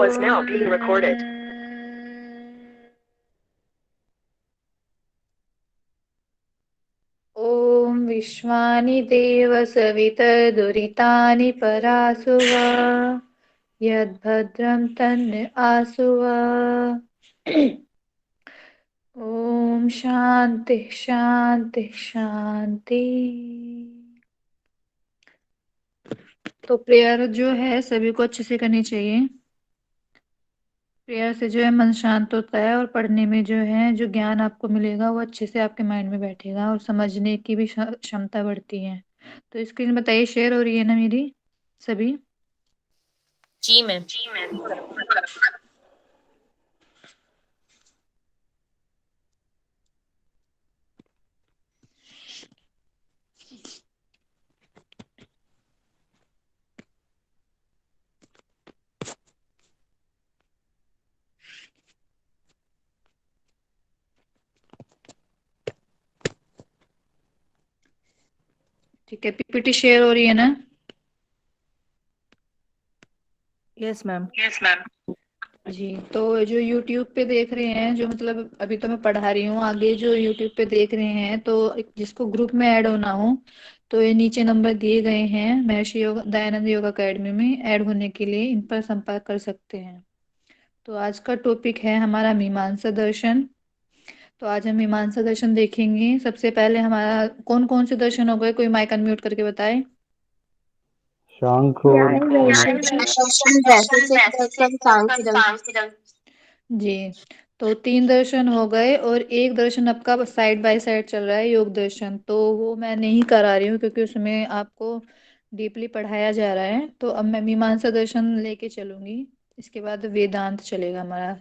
is now being recorded. ॐ विश्वानि देव सवितर्दुरितानि परासुव यद्भद्रं तन्न आसुव। ओम शांति शांति शांति। तो prayer जो है सभी को अच्छे से करनी चाहिए। प्रेयर से जो है मन शांत होता है और पढ़ने में जो है जो ज्ञान आपको मिलेगा वो अच्छे से आपके माइंड में बैठेगा और समझने की भी क्षमता बढ़ती है। तो स्क्रीन बताइए शेयर हो रही है ना मेरी सभी? जी मैम। ठीक है, पीपीटी शेयर हो रही है ना? Yes ma'am. जी, तो जो यूट्यूब पे देख रहे हैं, जो मतलब अभी तो मैं पढ़ा रही हूँ, आगे जो यूट्यूब पे देख रहे हैं तो जिसको ग्रुप में ऐड होना हो तो ये नीचे नंबर दिए गए हैं महर्षि योग दयानंद योग अकेडमी में ऐड होने के लिए इन पर संपर्क कर सकते हैं। तो आज का टॉपिक है हमारा मीमांसा दर्शन। तो आज हम मीमांसा दर्शन देखेंगे। सबसे पहले हमारा कौन कौन से दर्शन हो गए, कोई माइक अनम्यूट करके बताए। शांख और न्याय वैशेषिक दर्शन, वैशेषिक दर्शन, सांख्य जी, तो 3 दर्शन हो गए और एक दर्शन आपका साइड बाय साइड चल रहा है, योग दर्शन। तो वो मैं नहीं करा रही हूँ क्योंकि उसमें आपको डीपली पढ़ाया जा रहा है। तो अब मैं मीमांसा दर्शन लेके चलूंगी, इसके बाद वेदांत चलेगा हमारा।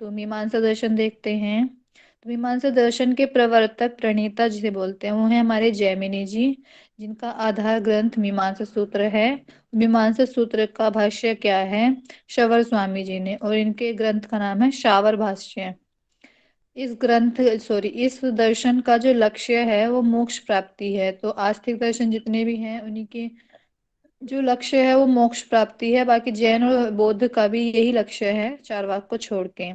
तो मीमांसा दर्शन देखते हैं। तो मीमांसा दर्शन के प्रवर्तक प्रणेता जिसे बोलते हैं वो है हमारे जैमिनी जी, जिनका आधार ग्रंथ मीमांसा सूत्र है। मीमांसा सूत्र का भाष्य क्या है? शवर स्वामी जी ने, और इनके ग्रंथ का नाम है शावर भाष्य। इस दर्शन का जो लक्ष्य है वो मोक्ष प्राप्ति है। तो आस्तिक दर्शन जितने भी हैं उन्हीं के जो लक्ष्य है वो मोक्ष प्राप्ति है। बाकी जैन और बौद्ध का भी यही लक्ष्य है, चारवाक को छोड़ के।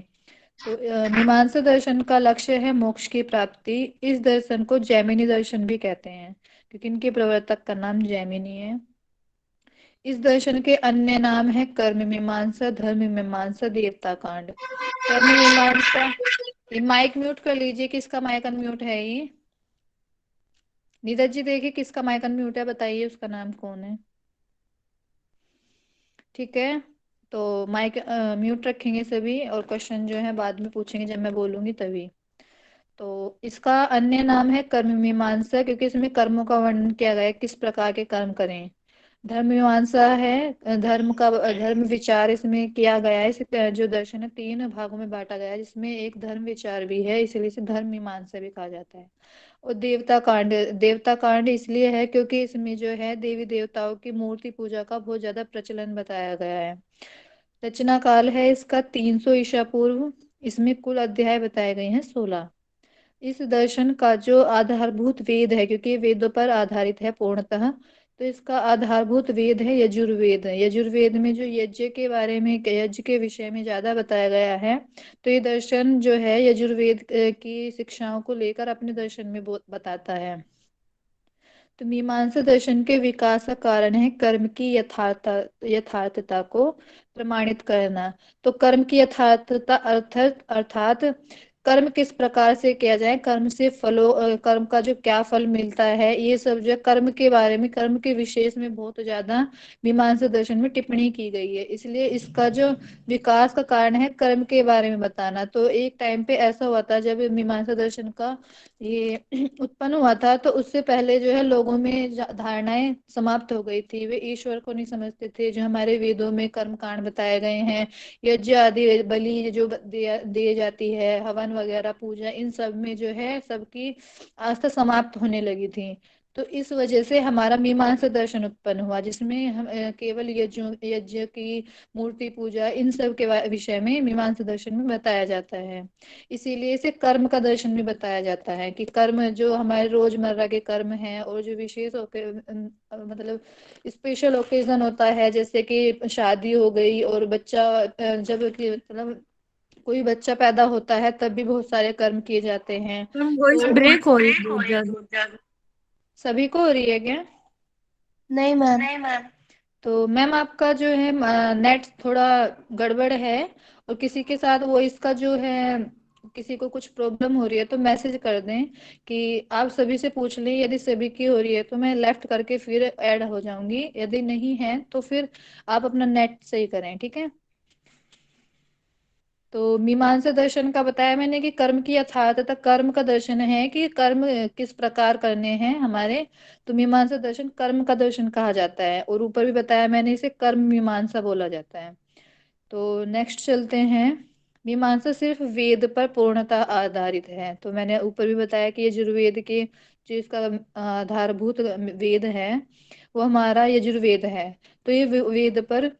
तो मीमांसा दर्शन का लक्ष्य है मोक्ष की प्राप्ति। इस दर्शन को जैमिनी दर्शन भी कहते हैं क्योंकि इनके प्रवर्तक का नाम जैमिनी है। इस दर्शन के अन्य नाम है कर्म मीमांसा, धर्म मीमांसा, देवता कांड। कर्म मीमांसा, ये माइक म्यूट कर लीजिए, किसका माइक अनम्यूट है ये? नीरज जी देखिए किसका माइक अनम्यूट है, बताइए उसका नाम कौन है। ठीक है, तो माइक म्यूट रखेंगे सभी और क्वेश्चन जो है बाद में पूछेंगे जब मैं बोलूंगी तभी। तो इसका अन्य नाम है कर्म मीमांसा क्योंकि इसमें कर्मों का वर्णन किया गया है, किस प्रकार के कर्म करें। धर्म मीमांसा है धर्म विचार इसमें किया गया है। इसे जो दर्शन है 3 भागों में बांटा गया है जिसमें एक धर्म विचार भी है, इसलिए इसे धर्म मीमांसा भी कहा जाता है। और देवता कांड इसलिए है क्योंकि इसमें जो है देवी देवताओं की मूर्ति पूजा का बहुत ज्यादा प्रचलन बताया गया है। रचना काल है इसका 300 ईसा पूर्व। इसमें कुल अध्याय बताए गए हैं 16। इस दर्शन का जो आधारभूत वेद है, क्योंकि ये वेदों पर आधारित है पूर्णतः, तो इसका आधारभूत वेद है यजुर्वेद। यजुर्वेद में जो यज्ञ के बारे में, यज्ञ के विषय में ज्यादा बताया गया है। तो ये दर्शन जो है यजुर्वेद की शिक्षाओं को लेकर अपने दर्शन में बताता है। तो मीमांसा दर्शन के विकास का कारण है कर्म की यथार्थता को प्रमाणित करना। तो कर्म की यथार्थता अर्थात कर्म किस प्रकार से किया जाए, कर्म का जो क्या फल मिलता है, ये सब जो कर्म के बारे में, कर्म के विशेष में बहुत ज्यादा मीमांसा दर्शन में टिप्पणी की गई है। इसलिए इसका जो विकास का कारण है कर्म के बारे में बताना। तो एक टाइम पे ऐसा हुआ था जब मीमांसा दर्शन का ये उत्पन्न हुआ था तो उससे पहले जो है लोगों में धारणाएं समाप्त हो गई थी। वे ईश्वर को नहीं समझते थे। जो हमारे वेदों में कर्म कांड बताए गए हैं, यज्ञ आदि बलि जो दिए जाती है, हवन वगैरह पूजा, इन सब में जो है सबकी आस्था समाप्त होने लगी थी। तो इस वजह से हमारा मीमांसा दर्शन उत्पन्न हुआ, जिसमें हम केवल यज्ञ की मूर्ति पूजा इन सब के विषय में मीमांसा दर्शन में बताया जाता है। इसीलिए इसे कर्म का दर्शन भी बताया जाता है कि कर्म जो हमारे रोजमर्रा के कर्म हैं और जो विशेष मतलब स्पेशल ओकेजन होता है, जैसे कि शादी हो गई और बच्चा जब कि मतलब कोई बच्चा पैदा होता है तब भी बहुत सारे कर्म किए जाते हैं। मैम वॉइस तो ब्रेक हो रही है बहुत ज्यादा। सभी को हो रही है क्या? नहीं मैम। तो मैम आपका जो है नेट थोड़ा गड़बड़ है, और किसी के साथ वो इसका जो है किसी को कुछ प्रॉब्लम हो रही है तो मैसेज कर दें कि आप सभी से पूछ लें। यदि सभी की हो रही है तो मैं लेफ्ट करके फिर ऐड हो जाऊंगी, यदि नहीं है तो फिर आप अपना नेट सही करें, ठीक है। तो मीमांसा दर्शन का बताया मैंने कि कर्म की यथार्थता कर्म का दर्शन है कि कर्म किस प्रकार करने हैं हमारे। तो मीमांसा दर्शन कर्म का दर्शन कहा जाता है, और ऊपर भी बताया मैंने इसे कर्म मीमांसा बोला जाता है। तो नेक्स्ट चलते हैं। मीमांसा सिर्फ वेद पर पूर्णतः आधारित है। तो मैंने ऊपर भी बताया कि यजुर्वेद के जो इसका आधारभूत वेद है वो हमारा यजुर्वेद है। तो ये वेद पर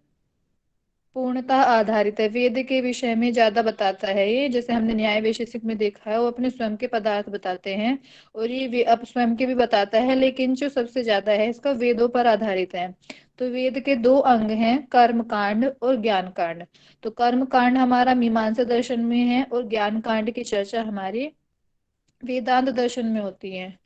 पूर्णतः आधारित है, वेद के विषय में ज्यादा बताता है ये। जैसे हमने न्याय वैशेषिक में देखा है वो अपने स्वयं के पदार्थ बताते हैं, और ये अब स्वयं के भी बताता है, लेकिन जो सबसे ज्यादा है इसका वेदों पर आधारित है। तो वेद के दो अंग हैं, कर्म कांड और ज्ञान कांड। तो कर्म कांड हमारा मीमांसा दर्शन में है और ज्ञान कांड की चर्चा हमारी वेदांत दर्शन में होती है,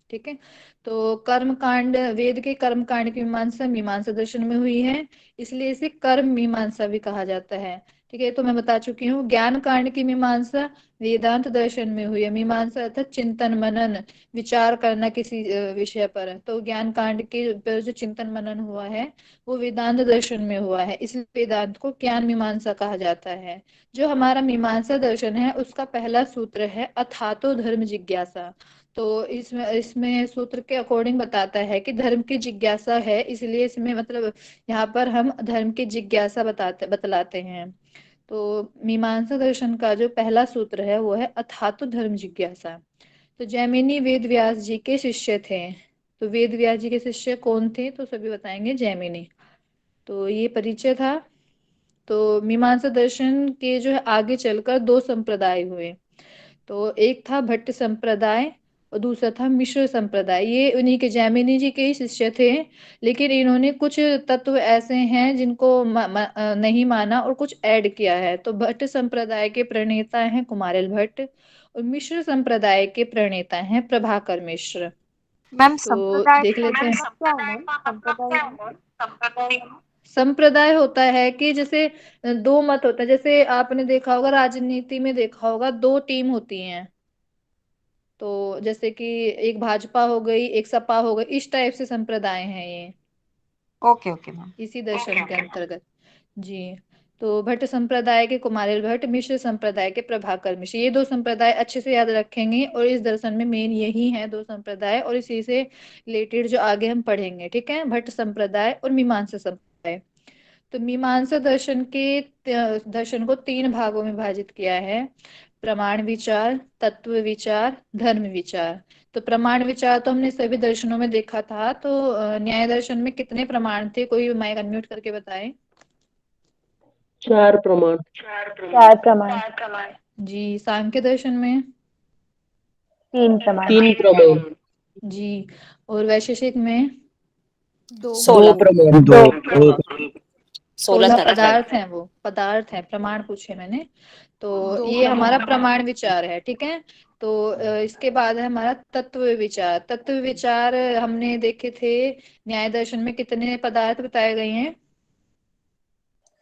ठीक है। तो कर्म कांड, वेद के कर्म कांड की मीमांसा मीमांसा दर्शन में हुई है, इसलिए इसे कर्म मीमांसा भी कहा जाता है, ठीक है। तो मैं बता चुकी हूँ ज्ञान कांड की मीमांसा वेदांत दर्शन में हुई है। मीमांसा अर्थात चिंतन मनन, विचार करना किसी विषय पर। तो ज्ञान कांड के पर जो चिंतन मनन हुआ है वो वेदांत दर्शन में हुआ है, इसलिए वेदांत को ज्ञान मीमांसा कहा जाता है। जो हमारा मीमांसा दर्शन है उसका पहला सूत्र है अथातो धर्म जिज्ञासा। तो इसमें इसमें सूत्र के अकॉर्डिंग बताता है कि धर्म की जिज्ञासा है, इसलिए इसमें मतलब यहाँ पर हम धर्म की जिज्ञासा बतलाते हैं। तो मीमांसा दर्शन का जो पहला सूत्र है वो है अथातो धर्म जिज्ञासा। तो जैमिनी वेद व्यास जी के शिष्य थे। तो वेद व्यास जी के शिष्य कौन थे तो सभी बताएंगे जैमिनी। तो ये परिचय था। तो मीमांसा दर्शन के जो है आगे चलकर दो संप्रदाय हुए। तो एक था भट्ट संप्रदाय और दूसरा था मिश्र संप्रदाय। ये उन्हीं के जैमिनी जी के ही शिष्य थे, लेकिन इन्होंने कुछ तत्व ऐसे हैं जिनको नहीं माना और कुछ ऐड किया है। तो भट्ट संप्रदाय के प्रणेता हैं कुमारिल भट्ट, और मिश्र संप्रदाय के प्रणेता हैं प्रभाकर मिश्र। मैम तो संप्रदाय देख का लेते हैं। मतलब क्या है? मैम संप्रदाय। संप्रदाय होता है कि जैसे दो मत होता है, जैसे आपने देखा होगा राजनीति में देखा होगा दो टीम होती हैं। तो जैसे कि एक भाजपा हो गई एक सपा हो गई, इस टाइप से संप्रदाय हैं ये, ओके ओके मैम। इसी दर्शन के अंतर्गत। जी। तो भट्ट संप्रदाय के कुमारिल भट्ट, मिश्र संप्रदाय के प्रभाकर मिश्र, ये दो संप्रदाय अच्छे से याद रखेंगे। और इस दर्शन में मेन यही है दो संप्रदाय, और इसी से रिलेटेड जो आगे हम पढ़ेंगे, ठीक है। भट्ट संप्रदाय और मीमांसा संप्रदाय। तो मीमांसा दर्शन को तीन भागों में विभाजित किया है, प्रमाण विचार, तत्व विचार, धर्म विचार। तो प्रमाण विचार तो हमने सभी दर्शनों में देखा था। तो न्याय दर्शन में कितने प्रमाण थे, कोई माइक अनम्यूट करके बताए। 4 प्रमाण। 4 प्रमाण। जी। सांख्य दर्शन में 3 प्रमाण। 3 प्रमाण। जी। और वैशेषिक में 2। 2 प्रमाण। 2 16 पदार्थ हैं, वो पदार्थ हैं, प्रमाण पूछे मैंने। तो ये हमारा प्रमाण विचार है, ठीक है। तो इसके बाद है हमारा तत्व विचार। तत्व विचार हमने देखे थे न्याय दर्शन में कितने पदार्थ बताए गए हैं।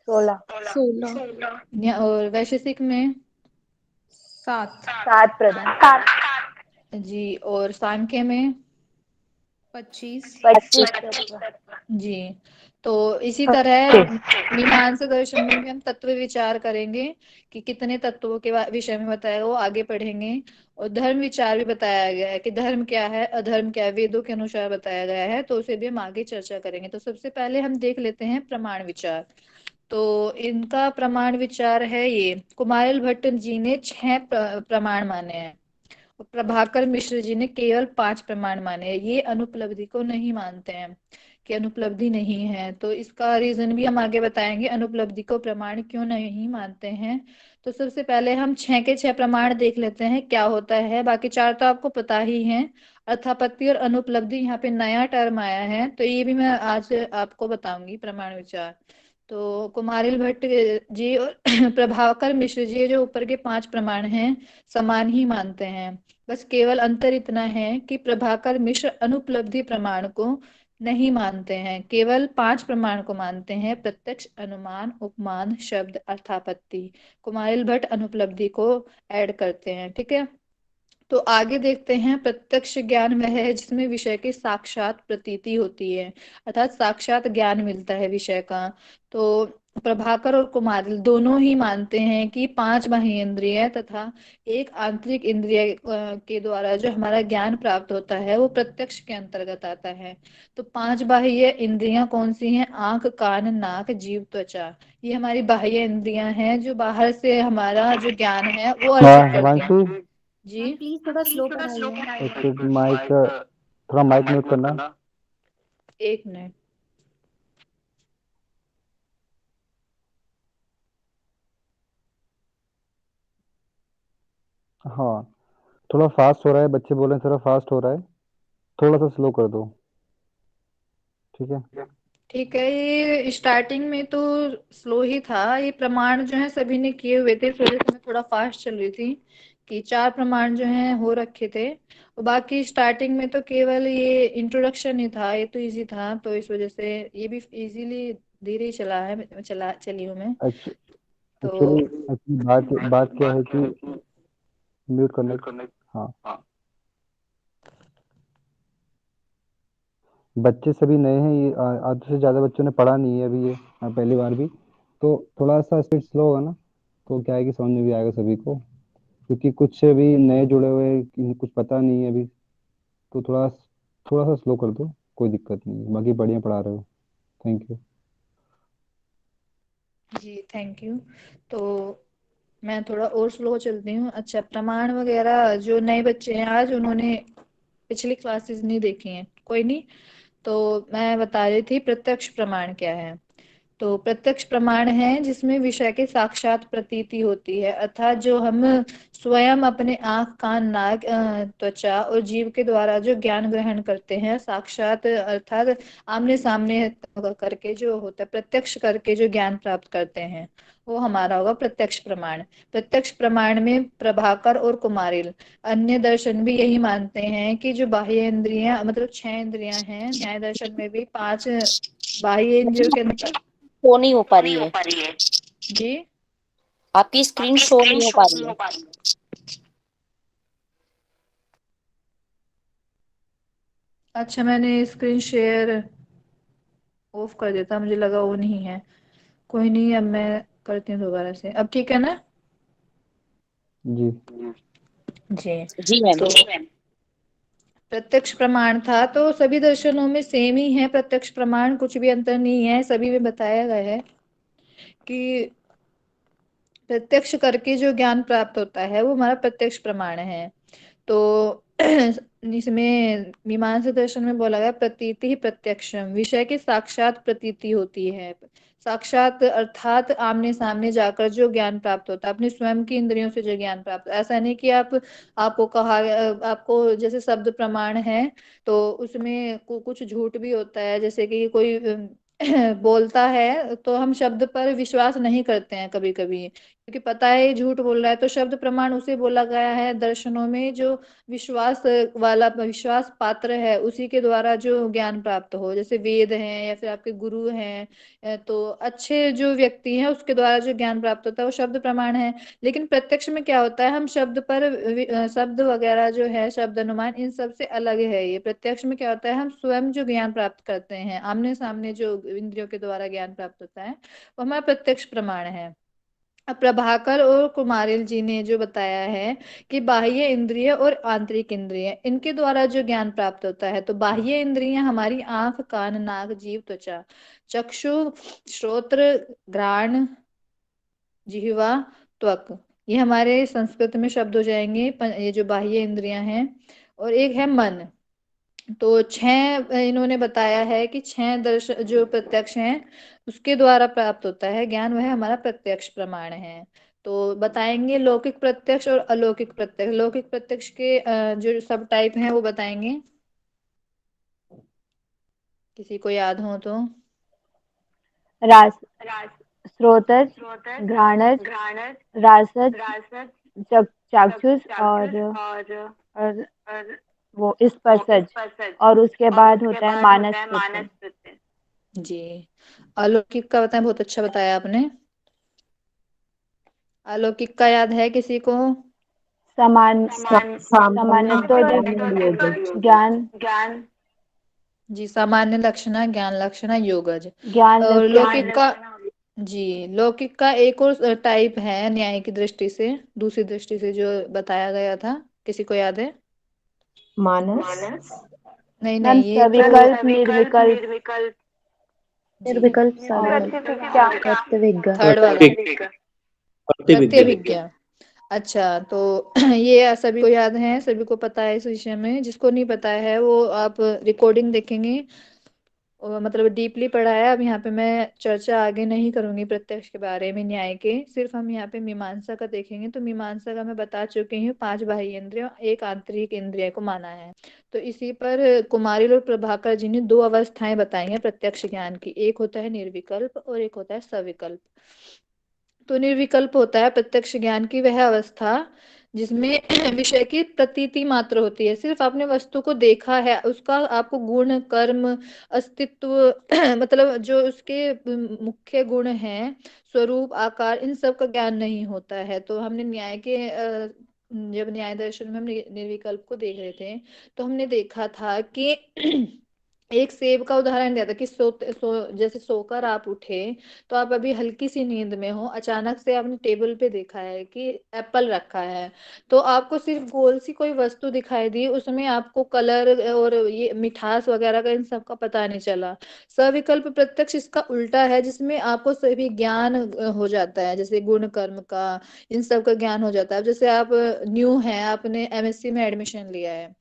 16। 16। और वैशेषिक में 7 प्रदान। जी। और सांख्य में 25। 25 तत्व। जी। तो इसी तरह मीमांसा दर्शन में भी हम तत्व विचार करेंगे कि कितने तत्वों के विषय में बताया वो आगे पढ़ेंगे। और धर्म विचार भी बताया गया है कि धर्म क्या है अधर्म क्या है, वेदों के अनुसार बताया गया है, तो उसे भी हम आगे चर्चा करेंगे। तो सबसे पहले हम देख लेते हैं प्रमाण विचार। तो इनका प्रमाण विचार है ये, कुमारिल भट्ट जी ने 6 प्रमाण माने हैं। और प्रभाकर मिश्र जी ने केवल 5 प्रमाण माने। ये अनुपलब्धि को नहीं मानते हैं कि अनुपलब्धि नहीं है। तो इसका रीजन भी हम आगे बताएंगे, अनुपलब्धि को प्रमाण क्यों नहीं मानते हैं। तो सबसे पहले हम 6 के 6 प्रमाण देख लेते हैं क्या होता है। बाकी 4 तो आपको पता ही है। अर्थापत्ति और अनुपलब्धि, यहाँ पे नया टर्म आया है, तो ये भी मैं आज आपको बताऊंगी प्रमाण विचार। तो कुमारिल भट्ट जी और प्रभाकर मिश्र जी, जो ऊपर के 5 प्रमाण हैं, समान ही मानते हैं। बस केवल अंतर इतना है कि प्रभाकर मिश्र अनुपलब्धि प्रमाण को नहीं मानते हैं, केवल 5 प्रमाण को मानते हैं: प्रत्यक्ष, अनुमान, उपमान, शब्द, अर्थापत्ति। कुमारिल भट्ट अनुपलब्धि को ऐड करते हैं। ठीक है, तो आगे देखते हैं। प्रत्यक्ष ज्ञान वह है जिसमें विषय की साक्षात प्रतीति होती है, अर्थात साक्षात ज्ञान मिलता है विषय का। तो प्रभाकर और कुमारिल दोनों ही मानते हैं कि 5 बाह्य इंद्रिय तथा एक आंतरिक इंद्रिय के द्वारा जो हमारा ज्ञान प्राप्त होता है वो प्रत्यक्ष के अंतर्गत आता है। तो 5 बाह्य इंद्रियां कौन सी हैं? आंख, कान, नाक, जीभ, त्वचा। ये हमारी बाह्य इंद्रियां हैं जो बाहर से हमारा जो ज्ञान है वो हाँ अर्जित करती हिमांशु, हैं। जी, प्लीज थोड़ा स्लो पढ़ाइए। एक सेकंड, माइक थोड़ा माइक म्यूट करना। 1 मिनट। हाँ, थोड़ा फास्ट हो रहा है, बच्चे बोल रहे हैं थोड़ा फास्ट हो रहा है, थोड़ा सा स्लो कर दो। ठीक है। ठीक है, ये स्टार्टिंग में तो स्लो ही था। ये प्रमाण जो है सभी ने किए हुए थे, इस वजह से मैं थोड़ा फास्ट चल रही थी कि 4 प्रमाण जो हैं हो रखे थे। और बाकी स्टार्टिंग में तो केवल ये इंट्रोडक्शन ही था, ये तो इजी था, तो इस वजह से ये भी इजीली धीरे ही चला है, चली हूँ मैं। तो एक्चुअली एक्चुअली बात बात क्या है कि म्यूट करने। हाँ, बच्चे सभी नए हैं, ये आधे से ज़्यादा बच्चों ने पढ़ा नहीं है अभी ये पहली बार भी, तो थोड़ा सा स्पीड स्लो होगा ना, तो क्या है कि समझ में भी आएगा सभी को, क्योंकि कुछ भी नए जुड़े हुए हैं, कुछ पता नहीं है अभी, तो थोड़ा थोड़ा सा स्लो कर दो, कोई दिक्कत नहीं है, बाकी बढ़िया पढ़ा रहे हो। Thank you. जी, थैंक यू। तो मैं थोड़ा और स्लो चलती हूँ। अच्छा, प्रमाण वगैरह जो नए बच्चे हैं आज, उन्होंने पिछली क्लासेस नहीं देखी हैं, कोई नहीं। तो मैं बता रही थी प्रत्यक्ष प्रमाण क्या है। तो प्रत्यक्ष प्रमाण है जिसमें विषय की साक्षात प्रतीति होती है, अर्थात जो हम स्वयं अपने आंख, कान, नाक, त्वचा और जीव के द्वारा जो ज्ञान ग्रहण करते हैं, साक्षात अर्थात आमने सामने करके जो होता है, प्रत्यक्ष करके जो ज्ञान प्राप्त करते हैं, वो हमारा होगा प्रत्यक्ष प्रमाण। प्रत्यक्ष प्रमाण में प्रभाकर और कुमारिल, अन्य दर्शन भी यही मानते हैं कि जो बाह्य इंद्रियां, मतलब 6 इंद्रियां हैं, न्याय दर्शन में भी 5 बाह्य इंद्रियों के अंदर। शो नहीं हो पा रही है, जी, आपकी स्क्रीन शो नहीं हो पा रही है। अच्छा, मैंने स्क्रीन शेयर ऑफ कर देता, मुझे लगा वो नहीं है। कोई नहीं, अब मैं करती हूँ दोबारा से। अब ठीक है ना? जी। जी। जी मैम। तो प्रत्यक्ष प्रमाण था, तो सभी दर्शनों में सेम ही है प्रत्यक्ष प्रमाण, कुछ भी अंतर नहीं है, सभी में बताया गया है कि प्रत्यक्ष करके जो ज्ञान प्राप्त होता है वो हमारा प्रत्यक्ष प्रमाण है। तो इसमें मीमांसा दर्शन में बोला गया प्रतीति ही प्रत्यक्षम, विषय की साक्षात प्रतीति होती है। साक्षात अर्थात आमने सामने जाकर जो ज्ञान प्राप्त होता है, अपने स्वयं की इंद्रियों से जो ज्ञान प्राप्त, ऐसा नहीं कि आपको कहा, आपको जैसे शब्द प्रमाण है तो उसमें कुछ झूठ भी होता है, जैसे कि कोई बोलता है तो हम शब्द पर विश्वास नहीं करते हैं कभी कभी, क्योंकि पता है ये झूठ बोल रहा है। तो शब्द प्रमाण उसे बोला गया है दर्शनों में जो विश्वास वाला, विश्वास पात्र है, उसी के द्वारा जो ज्ञान प्राप्त हो, जैसे वेद हैं या फिर आपके गुरु हैं, तो अच्छे जो व्यक्ति हैं उसके द्वारा जो ज्ञान प्राप्त होता है वो शब्द प्रमाण है। लेकिन प्रत्यक्ष में क्या होता है, हम शब्द पर शब्द वगैरह जो है, शब्द अनुमान, इन सब से अलग है। ये प्रत्यक्ष में क्या होता है, हम स्वयं जो ज्ञान प्राप्त करते हैं, आमने सामने जो इंद्रियों के द्वारा ज्ञान प्राप्त होता है, वो हमारा प्रत्यक्ष प्रमाण है। अब प्रभाकर और कुमारिल जी ने जो बताया है कि बाह्य इंद्रिय और आंतरिक इंद्रिय, इनके द्वारा जो ज्ञान प्राप्त होता है, तो बाह्य इंद्रियां हमारी आंख, कान, नाक, जीभ, त्वचा, चक्षु, श्रोत्र, घ्राण, जिह्वा, त्वक, ये हमारे संस्कृत में शब्द हो जाएंगे ये जो बाह्य इंद्रियां हैं। और एक है मन। तो छह इन्होंने बताया है कि छह दर्शन जो प्रत्यक्ष हैं उसके द्वारा प्राप्त होता है ज्ञान, वह हमारा प्रत्यक्ष प्रमाण है। तो बताएंगे लौकिक प्रत्यक्ष और अलौकिक प्रत्यक्ष। लौकिक प्रत्यक्ष के जो सब टाइप हैं वो बताएंगे, किसी को याद हो तो। रास स्रोतज, घ्राणज, रासज, चाक्षुष और वो स्पर्शज, और उसके बाद होता है मानस प्रत्यय। जी, अलौकिक का बताएं, बहुत अच्छा बताया आपने। अलौकिक का याद है किसी को? समान सामान्य सामान्य तो लक्षण योगज। ज्ञान जी, सामान्य लक्षणा, ज्ञान लक्षणा, योगज। ज्ञान और लक्षण। लौकिक का, जी लौकिक का एक और टाइप है न्याय की दृष्टि से, दूसरी दृष्टि से जो बताया गया था, किसी को याद है? मानस, नहीं मैम नहीं, ये तो सविकल्प, निर्विकल्प जी निर्विकल्प, और सविकल्प, क्या? प्रतिविज्ञा। थर्ड वाला प्रतिविज्ञा। प्रत्यभिज्ञा। अच्छा, तो ये सभी को याद है, सभी को पता है इस विषय में। जिसको नहीं पता है वो आप रिकॉर्डिंग देखेंगे, और मतलब डीपली पढ़ा है। अब यहाँ पे मैं चर्चा आगे नहीं करूंगी प्रत्यक्ष के बारे में, न्याय के, सिर्फ हम यहाँ पे मीमांसा का देखेंगे। तो मीमांसा का मैं बता चुकी हूँ, 5 बाह्य इंद्रिय, एक आंतरिक इंद्रिय को माना है। तो इसी पर कुमारिल और प्रभाकर जी ने 2 अवस्थाएं बताई हैं प्रत्यक्ष ज्ञान की, एक होता है निर्विकल्प और एक होता है सविकल्प। तो निर्विकल्प होता है प्रत्यक्ष ज्ञान की वह अवस्था जिसमें विषय की प्रतीति मात्र होती है, सिर्फ आपने वस्तु को देखा है, उसका आपको गुण कर्म अस्तित्व मतलब जो उसके मुख्य गुण हैं, स्वरूप आकार, इन सब का ज्ञान नहीं होता है। तो हमने न्याय के जब न्याय दर्शन में हम निर्विकल्प को देख रहे थे, तो हमने देखा था कि एक सेब का उदाहरण दिया था कि जैसे सोकर आप उठे, तो आप अभी हल्की सी नींद में हो, अचानक से आपने टेबल पे देखा है कि एप्पल रखा है, तो आपको सिर्फ गोल सी कोई वस्तु दिखाई दी, उसमें आपको कलर और ये मिठास वगैरह का इन सब का पता नहीं चला। सविकल्प प्रत्यक्ष इसका उल्टा है, जिसमें आपको सभी ज्ञान हो जाता है, जैसे गुण कर्म का, इन सब का ज्ञान हो जाता है। अब जैसे आप न्यू हैं, आपने एमएससी में एडमिशन लिया है,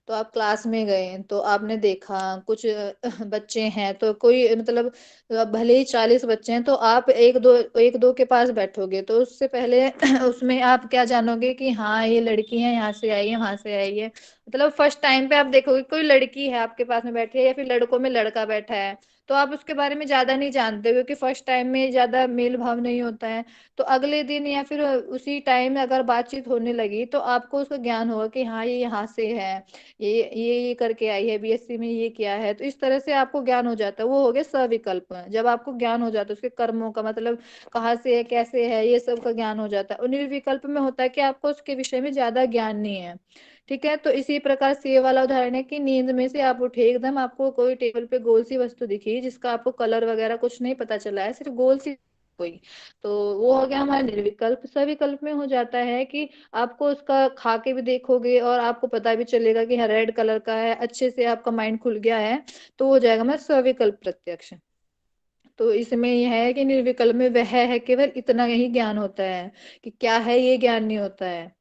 तो आप क्लास में गए तो आपने देखा कुछ बच्चे हैं, तो कोई मतलब भले ही 40 बच्चे हैं, तो आप एक दो के पास बैठोगे, तो उससे पहले उसमें आप क्या जानोगे कि हाँ ये लड़की है, यहाँ से आई है, वहां से आई है। मतलब फर्स्ट टाइम पे आप देखोगे कोई लड़की है आपके पास में बैठी है, या फिर लड़कों में लड़का बैठा है, तो आप उसके बारे में ज्यादा नहीं जानते, क्योंकि फर्स्ट टाइम में ज्यादा मेल भाव नहीं होता है। तो अगले दिन या फिर उसी टाइम में अगर बातचीत होने लगी, तो आपको उसका ज्ञान होगा कि हाँ ये यहाँ से है, ये करके आई है, बीएससी में ये किया है। तो इस तरह से आपको ज्ञान हो जाता है, वो हो गया सविकल्प। जब आपको ज्ञान हो जाता है उसके कर्मों का, मतलब कहाँ से है, कैसे है, ये सब का ज्ञान हो जाता है। और निर्विकल्प में होता है कि आपको उसके विषय में ज्यादा ज्ञान नहीं है। ठीक है, तो इसी प्रकार से ये वाला उदाहरण है कि नींद में से आप उठे, एकदम आपको कोई टेबल पे गोल सी वस्तु दिखी, जिसका आपको कलर वगैरह कुछ नहीं पता चला है, सिर्फ गोल सी कोई, तो वो हो गया हमारा निर्विकल्प। सविकल्प में हो जाता है कि आपको उसका खा के भी देखोगे और आपको पता भी चलेगा कि हाँ रेड कलर का है, अच्छे से आपका माइंड खुल गया है, तो हो जाएगा हमारा सविकल्प प्रत्यक्ष। तो इसमें यह है कि निर्विकल्प में वह है केवल इतना ही ज्ञान होता है कि क्या है, ये ज्ञान नहीं होता है।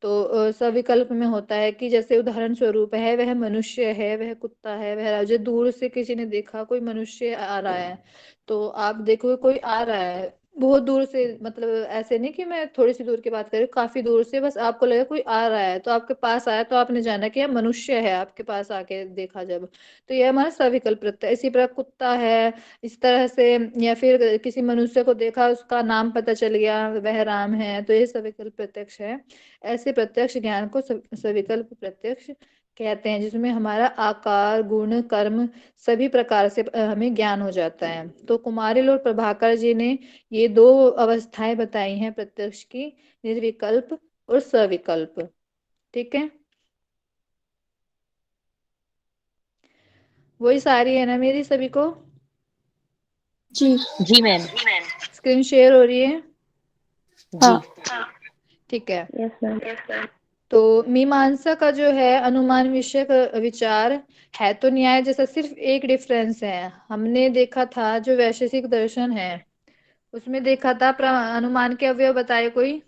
तो सविकल्प में होता है कि जैसे उदाहरण स्वरूप है, वह मनुष्य है, वह कुत्ता है, वह जो दूर से किसी ने देखा कोई मनुष्य आ रहा है, तो आप देखोगे कोई आ रहा है बहुत दूर से, मतलब ऐसे नहीं कि मैं थोड़ी सी दूर की बात कर रही हूँ, काफी दूर से, बस आपको लगा कोई आ रहा है, तो आपके पास आया, तो आपने जाना कि यह मनुष्य है, आपके पास आके देखा जब, तो यह हमारा सविकल्प प्रत्यय। इसी प्रकार कुत्ता है, इस तरह से, या फिर किसी मनुष्य को देखा, उसका नाम पता चल गया वह राम है, तो ये सविकल्प प्रत्यक्ष है। ऐसे प्रत्यक्ष ज्ञान को सविकल्प प्रत्यक्ष कहते हैं, जिसमें हमारा आकार गुण कर्म सभी प्रकार से हमें ज्ञान हो जाता है। तो कुमारिल और प्रभाकर जी ने ये 2 अवस्थाएं बताई हैं प्रत्यक्ष की, निर्विकल्प और सविकल्प। ठीक है, वही सारी है ना मेरी सभी को? जी। जी मैम। स्क्रीन शेयर हो रही है? जी। हाँ। ठीक है, यस मैम। तो मीमांसा का जो है अनुमान विषयक विचार है, तो न्याय जैसा, सिर्फ एक डिफरेंस है। हमने देखा था जो वैशेषिक दर्शन है, उसमें देखा था अनुमान के अवयव बताए कोई?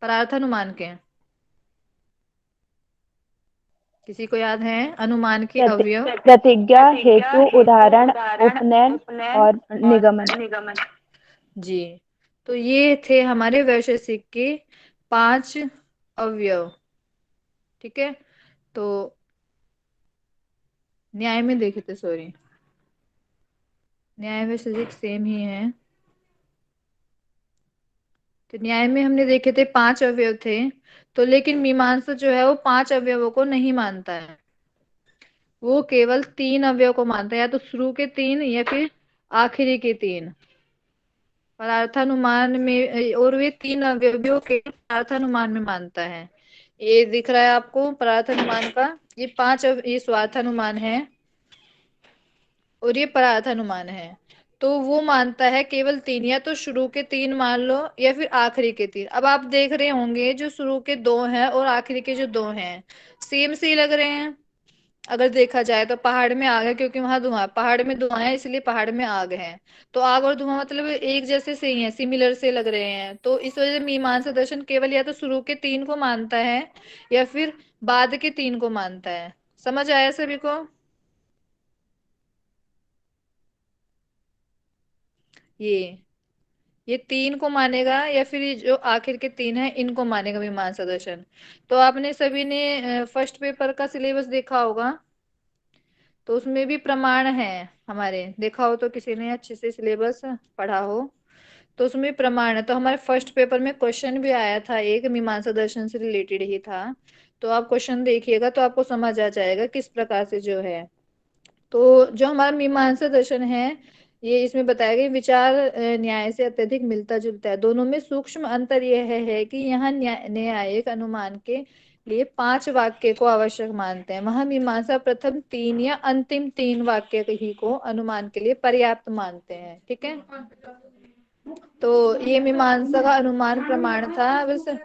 परार्थानुमान के किसी को याद है? अनुमान के अवयव। प्रतिज्ञा, हेतु, उदाहरण, उपनयन और निगमन। जी, तो ये थे हमारे वैशेषिक के 5 अवयव। ठीक है, तो न्याय में देखे थे, सॉरी, न्याय वैशेषिक सेम ही है। तो न्याय में हमने देखे थे 5 अवयव थे, तो लेकिन मीमांसा जो है वो 5 अवयवों को नहीं मानता है, वो केवल 3 अवयव को मानता है, या तो शुरू के 3 या फिर आखिरी के 3। परार्थानुमान में और वे 3 अवयव भी वो केवल परार्थानुमान में मानता है। ये दिख रहा है आपको परार्थानुमान का, ये 5 ये स्वार्थानुमान है और ये परार्थानुमान है। तो वो मानता है केवल 3, या तो शुरू के 3 मान लो या फिर आखिरी के 3। अब आप देख रहे होंगे जो शुरू के 2 हैं और आखिरी के जो 2 हैं सेम सी लग रहे हैं। अगर देखा जाए तो पहाड़ में आग है, क्योंकि वहां धुआं, पहाड़ में धुआं है इसलिए पहाड़ में आग है। तो आग और धुआं मतलब एक जैसे से ही है, सिमिलर से लग रहे हैं। तो इस वजह से मीमांसा दर्शन केवल या तो शुरू के 3 को मानता है या फिर बाद के 3 को मानता है। समझ आया सभी को? ये 3 को मानेगा या फिर ये जो आखिर के 3 है इनको मानेगा मीमांसा दर्शन। तो आपने सभी ने फर्स्ट पेपर का सिलेबस देखा होगा, तो उसमें भी प्रमाण है हमारे, देखा हो तो किसी ने अच्छे से सिलेबस पढ़ा हो तो उसमें प्रमाण है। तो हमारे फर्स्ट पेपर में क्वेश्चन भी आया था, एक मीमांसा दर्शन से रिलेटेड ही था। तो आप क्वेश्चन देखिएगा तो आपको समझ आ जाएगा किस प्रकार से जो है। तो जो हमारा मीमांसा दर्शन है, ये इसमें बताया गया विचार न्याय से अत्यधिक मिलता जुलता है। दोनों में सूक्ष्म अंतर यह है कि यहाँ न्यायिक अनुमान के लिए 5 वाक्य को आवश्यक मानते हैं, वहां मीमांसा प्रथम 3 या अंतिम 3 वाक्य ही को अनुमान के लिए पर्याप्त मानते हैं। ठीक है, तो ये मीमांसा का अनुमान प्रमाण था। वैसे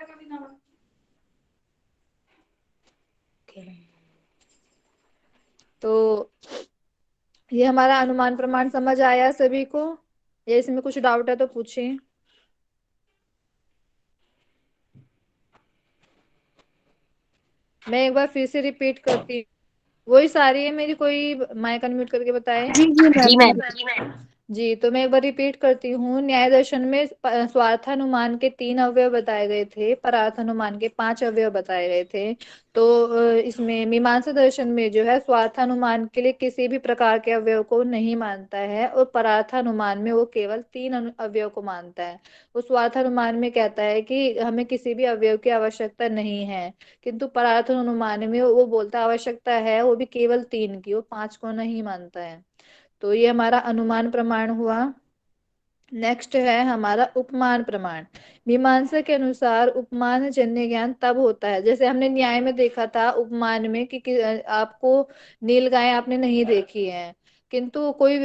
तो ये हमारा अनुमान प्रमाण समझ आया सभी को, या इसमें कुछ डाउट है तो पूछिए। मैं एक बार फिर से रिपीट करती हूँ, वही सारी है मेरी, कोई माइक अनम्यूट करके बताए। जी जी जी मैम। मैम। जी, तो मैं एक बार रिपीट करती हूँ। न्याय दर्शन में स्वार्थानुमान के 3 अवयव बताए गए थे, परार्थानुमान के 5 अवयव बताए गए थे। तो इसमें मीमांसा दर्शन में जो है स्वार्थानुमान के लिए किसी भी प्रकार के अवयव को नहीं मानता है, और परार्थानुमान में वो केवल 3 अवयव को मानता है। वो स्वार्थानुमान में कहता है कि हमें किसी भी अवयव की आवश्यकता नहीं है, किंतु परार्थानुमान में वो बोलता है आवश्यकता है, वो भी केवल 3 की, वो 5 को नहीं मानता है। तो ये हमारा अनुमान प्रमाण हुआ। नेक्स्ट है हमारा उपमान प्रमाण। मीमांसा के अनुसार उपमान जन्य ज्ञान तब होता है, जैसे हमने न्याय में देखा था उपमान में कि आपको नील गाय आपने नहीं देखी है, किंतु कोई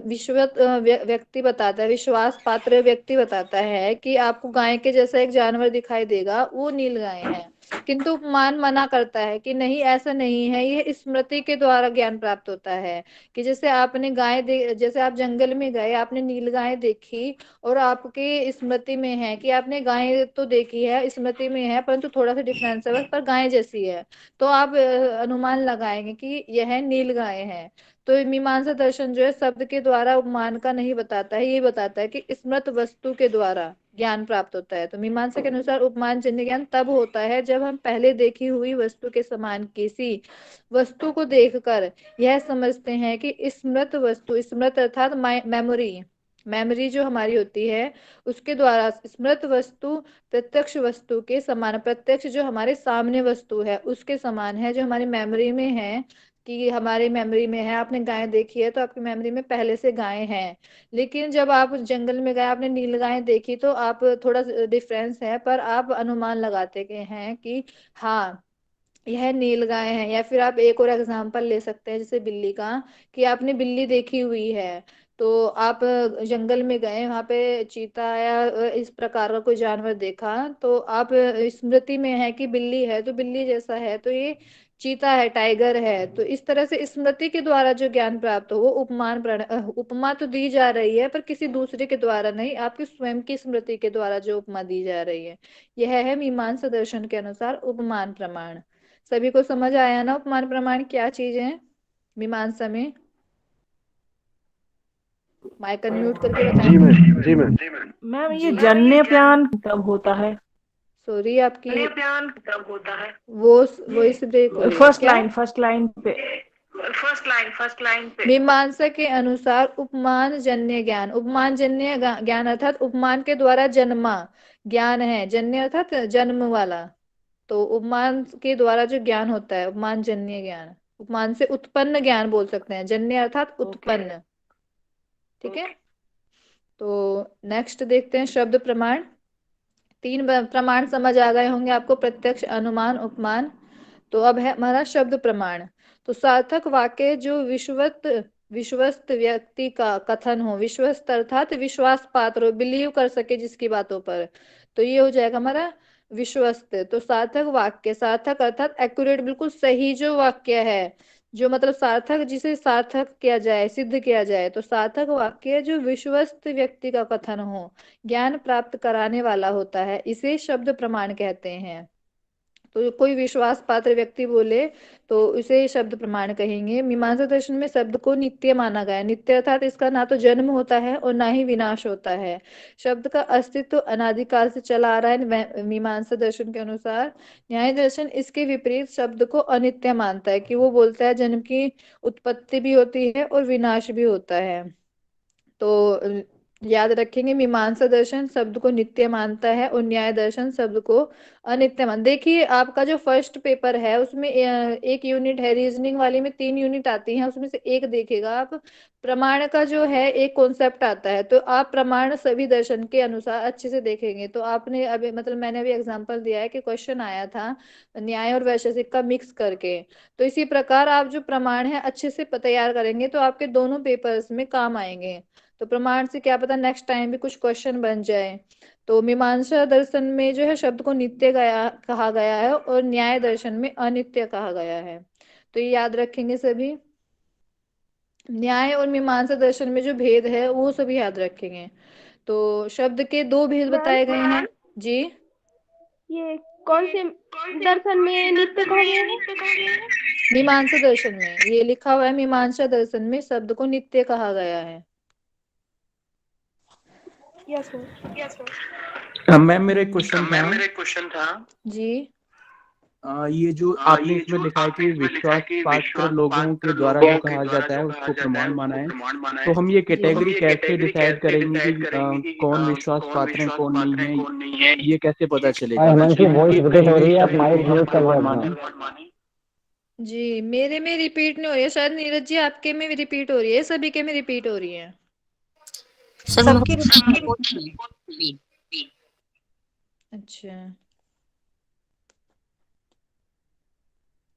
विश्वत व्यक्ति बताता है, विश्वास पात्र व्यक्ति बताता है कि आपको गाय के जैसा एक जानवर दिखाई देगा, वो नील गाय है। किंतु उपमान मना करता है कि नहीं, ऐसा नहीं है, ये स्मृति के द्वारा ज्ञान प्राप्त होता है। कि जैसे आपने जैसे आप जंगल में गए, आपने नील गाय देखी और आपके स्मृति में है कि आपने गाय तो देखी है, स्मृति में है, परंतु थोड़ा सा डिफरेंस है बस, पर गाय जैसी है, तो आप अनुमान लगाएंगे कि यह नील गाय है। तो मीमांसा दर्शन जो है शब्द के द्वारा उपमान का नहीं बताता है, ये बताता है कि स्मृत वस्तु के द्वारा ज्ञान प्राप्त होता है। तो मीमांसा के अनुसार उपमान जन्य ज्ञान तब होता है जब हम पहले देखी हुई वस्तु के समान किसी वस्तु को देखकर यह समझते हैं कि स्मृत वस्तु, स्मृत अर्थात मेमोरी, मेमोरी जो हमारी होती है उसके द्वारा स्मृत वस्तु प्रत्यक्ष वस्तु के समान, प्रत्यक्ष जो हमारे सामने वस्तु है उसके समान है, जो हमारी मेमोरी में है। कि हमारी मेमोरी में है, आपने गाय देखी है तो आपकी मेमोरी में पहले से गाय है। लेकिन जब आप जंगल में गए, आपने नील गाय देखी, तो आप थोड़ा डिफरेंस है, पर आप अनुमान लगाते हैं कि हाँ यह नील गाय है। या फिर आप एक और एग्जांपल ले सकते हैं जैसे बिल्ली का, कि आपने बिल्ली देखी हुई है, तो आप जंगल में गए, वहां पे चीता या इस प्रकार का कोई जानवर देखा, तो आप स्मृति में है कि बिल्ली है तो बिल्ली जैसा है, तो ये चीता है, टाइगर है। तो इस तरह से स्मृति के द्वारा जो ज्ञान प्राप्त हो वो उपमा तो दी जा रही है पर किसी दूसरे के द्वारा नहीं, आपकी स्वयं की स्मृति के द्वारा जो उपमा दी जा रही है, यह है मीमांसा दर्शन के अनुसार उपमान प्रमाण। सभी को समझ आया ना उपमान प्रमाण क्या चीज है मीमांसा में? माइक अनम्यूट करके जी बताएं। मैम, जी मैम। मैम ये जी जन्य प्यान कब होता है? सॉरी आपकी वॉइस ब्रेक हो रही है क्या? फर्स्ट लाइन पे। मीमांसा के अनुसार उपमान जन्य ज्ञान, उपमान जन्य ज्ञान अर्थात उपमान के द्वारा जन्मा ज्ञान है, जन्य अर्थात जन्म वाला। तो उपमान के द्वारा जो ज्ञान होता है उपमान जन्य ज्ञान, उपमान से उत्पन्न ज्ञान बोल सकते हैं, जन्य अर्थात उत्पन्न। ठीक है, तो नेक्स्ट देखते हैं शब्द प्रमाण। तीन प्रमाण समझ आ गए होंगे आपको, प्रत्यक्ष, अनुमान, उपमान। तो अब है हमारा शब्द प्रमाण। तो सार्थक वाक्य जो विश्वस्त व्यक्ति का कथन हो, विश्वस्त अर्थात विश्वास पात्र हो, बिलीव कर सके जिसकी बातों पर, तो ये हो जाएगा हमारा विश्वस्त। तो सार्थक वाक्य, सार्थक अर्थात एक्यूरेट, बिल्कुल सही जो वाक्य है, जो मतलब सार्थक, जिसे सार्थक किया जाए, सिद्ध किया जाए। तो सार्थक वाक्य जो विश्वस्त व्यक्ति का कथन हो, ज्ञान प्राप्त कराने वाला होता है, इसे शब्द प्रमाण कहते हैं। तो कोई विश्वास पात्र व्यक्ति बोले तो उसे शब्द प्रमाण कहेंगे। मीमांसा दर्शन में शब्द को नित्य माना गया है। नित्य अर्थात इसका ना तो जन्म होता है और ना ही विनाश होता है। शब्द का अस्तित्व अनादिकाल से चला आ रहा है मीमांसा दर्शन के अनुसार। न्याय दर्शन इसके विपरीत शब्द को अनित्य मानता है, कि वो बोलता है जन्म की उत्पत्ति भी होती है और विनाश भी होता है। तो याद रखेंगे, मीमांसा दर्शन शब्द को नित्य मानता है और न्याय दर्शन शब्द को अनित्य मान। देखिए आपका जो फर्स्ट पेपर है उसमें एक यूनिट है रीजनिंग वाली में, 3 यूनिट आती हैं, उसमें से एक देखेगा आप, प्रमाण का जो है एक कॉन्सेप्ट आता है। तो आप प्रमाण सभी दर्शन के अनुसार अच्छे से देखेंगे। तो आपने अभी मतलब मैंने अभी एग्जांपल दिया है कि क्वेश्चन आया था न्याय और वैशेषिक का मिक्स करके। तो इसी प्रकार आप जो प्रमाण है अच्छे से तैयार करेंगे तो आपके दोनों पेपर्स में काम आएंगे। तो प्रमाण से क्या पता नेक्स्ट टाइम भी कुछ क्वेश्चन बन जाए। तो मीमांसा दर्शन में जो है शब्द को नित्य कहा गया है और न्याय दर्शन में अनित्य कहा गया है। तो ये याद रखेंगे सभी। न्याय और मीमांसा दर्शन में जो भेद है वो सभी याद रखेंगे। तो शब्द के 2 भेद बताए गए हैं जी। ये कौन से दर्शन में नित्य कहा गया है? मीमांसा दर्शन में ये लिखा हुआ है, मीमांसा दर्शन में शब्द को नित्य कहा गया है। यस मैम मेरा एक क्वेश्चन था जी ये जो आपने इसमें लिखा है कि विश्वास पात्र लोगों के द्वारा जो कहा जाता है उसको प्रमाण माना है, तो हम ये कैटेगरी कैसे डिसाइड करेंगे कि कौन विश्वास पात्र है कौन नहीं है, ये कैसे पता चलेगा? हिमांशु वॉइस रिपीट हो रही है, आप माइक म्यूट कर लो अपना। जी, मेरे में रिपीट नहीं हो रही है, शायद नीरज जी आपके में भी रिपीट हो रही है, सभी के में रिपीट हो रही है। सबकी अच्छा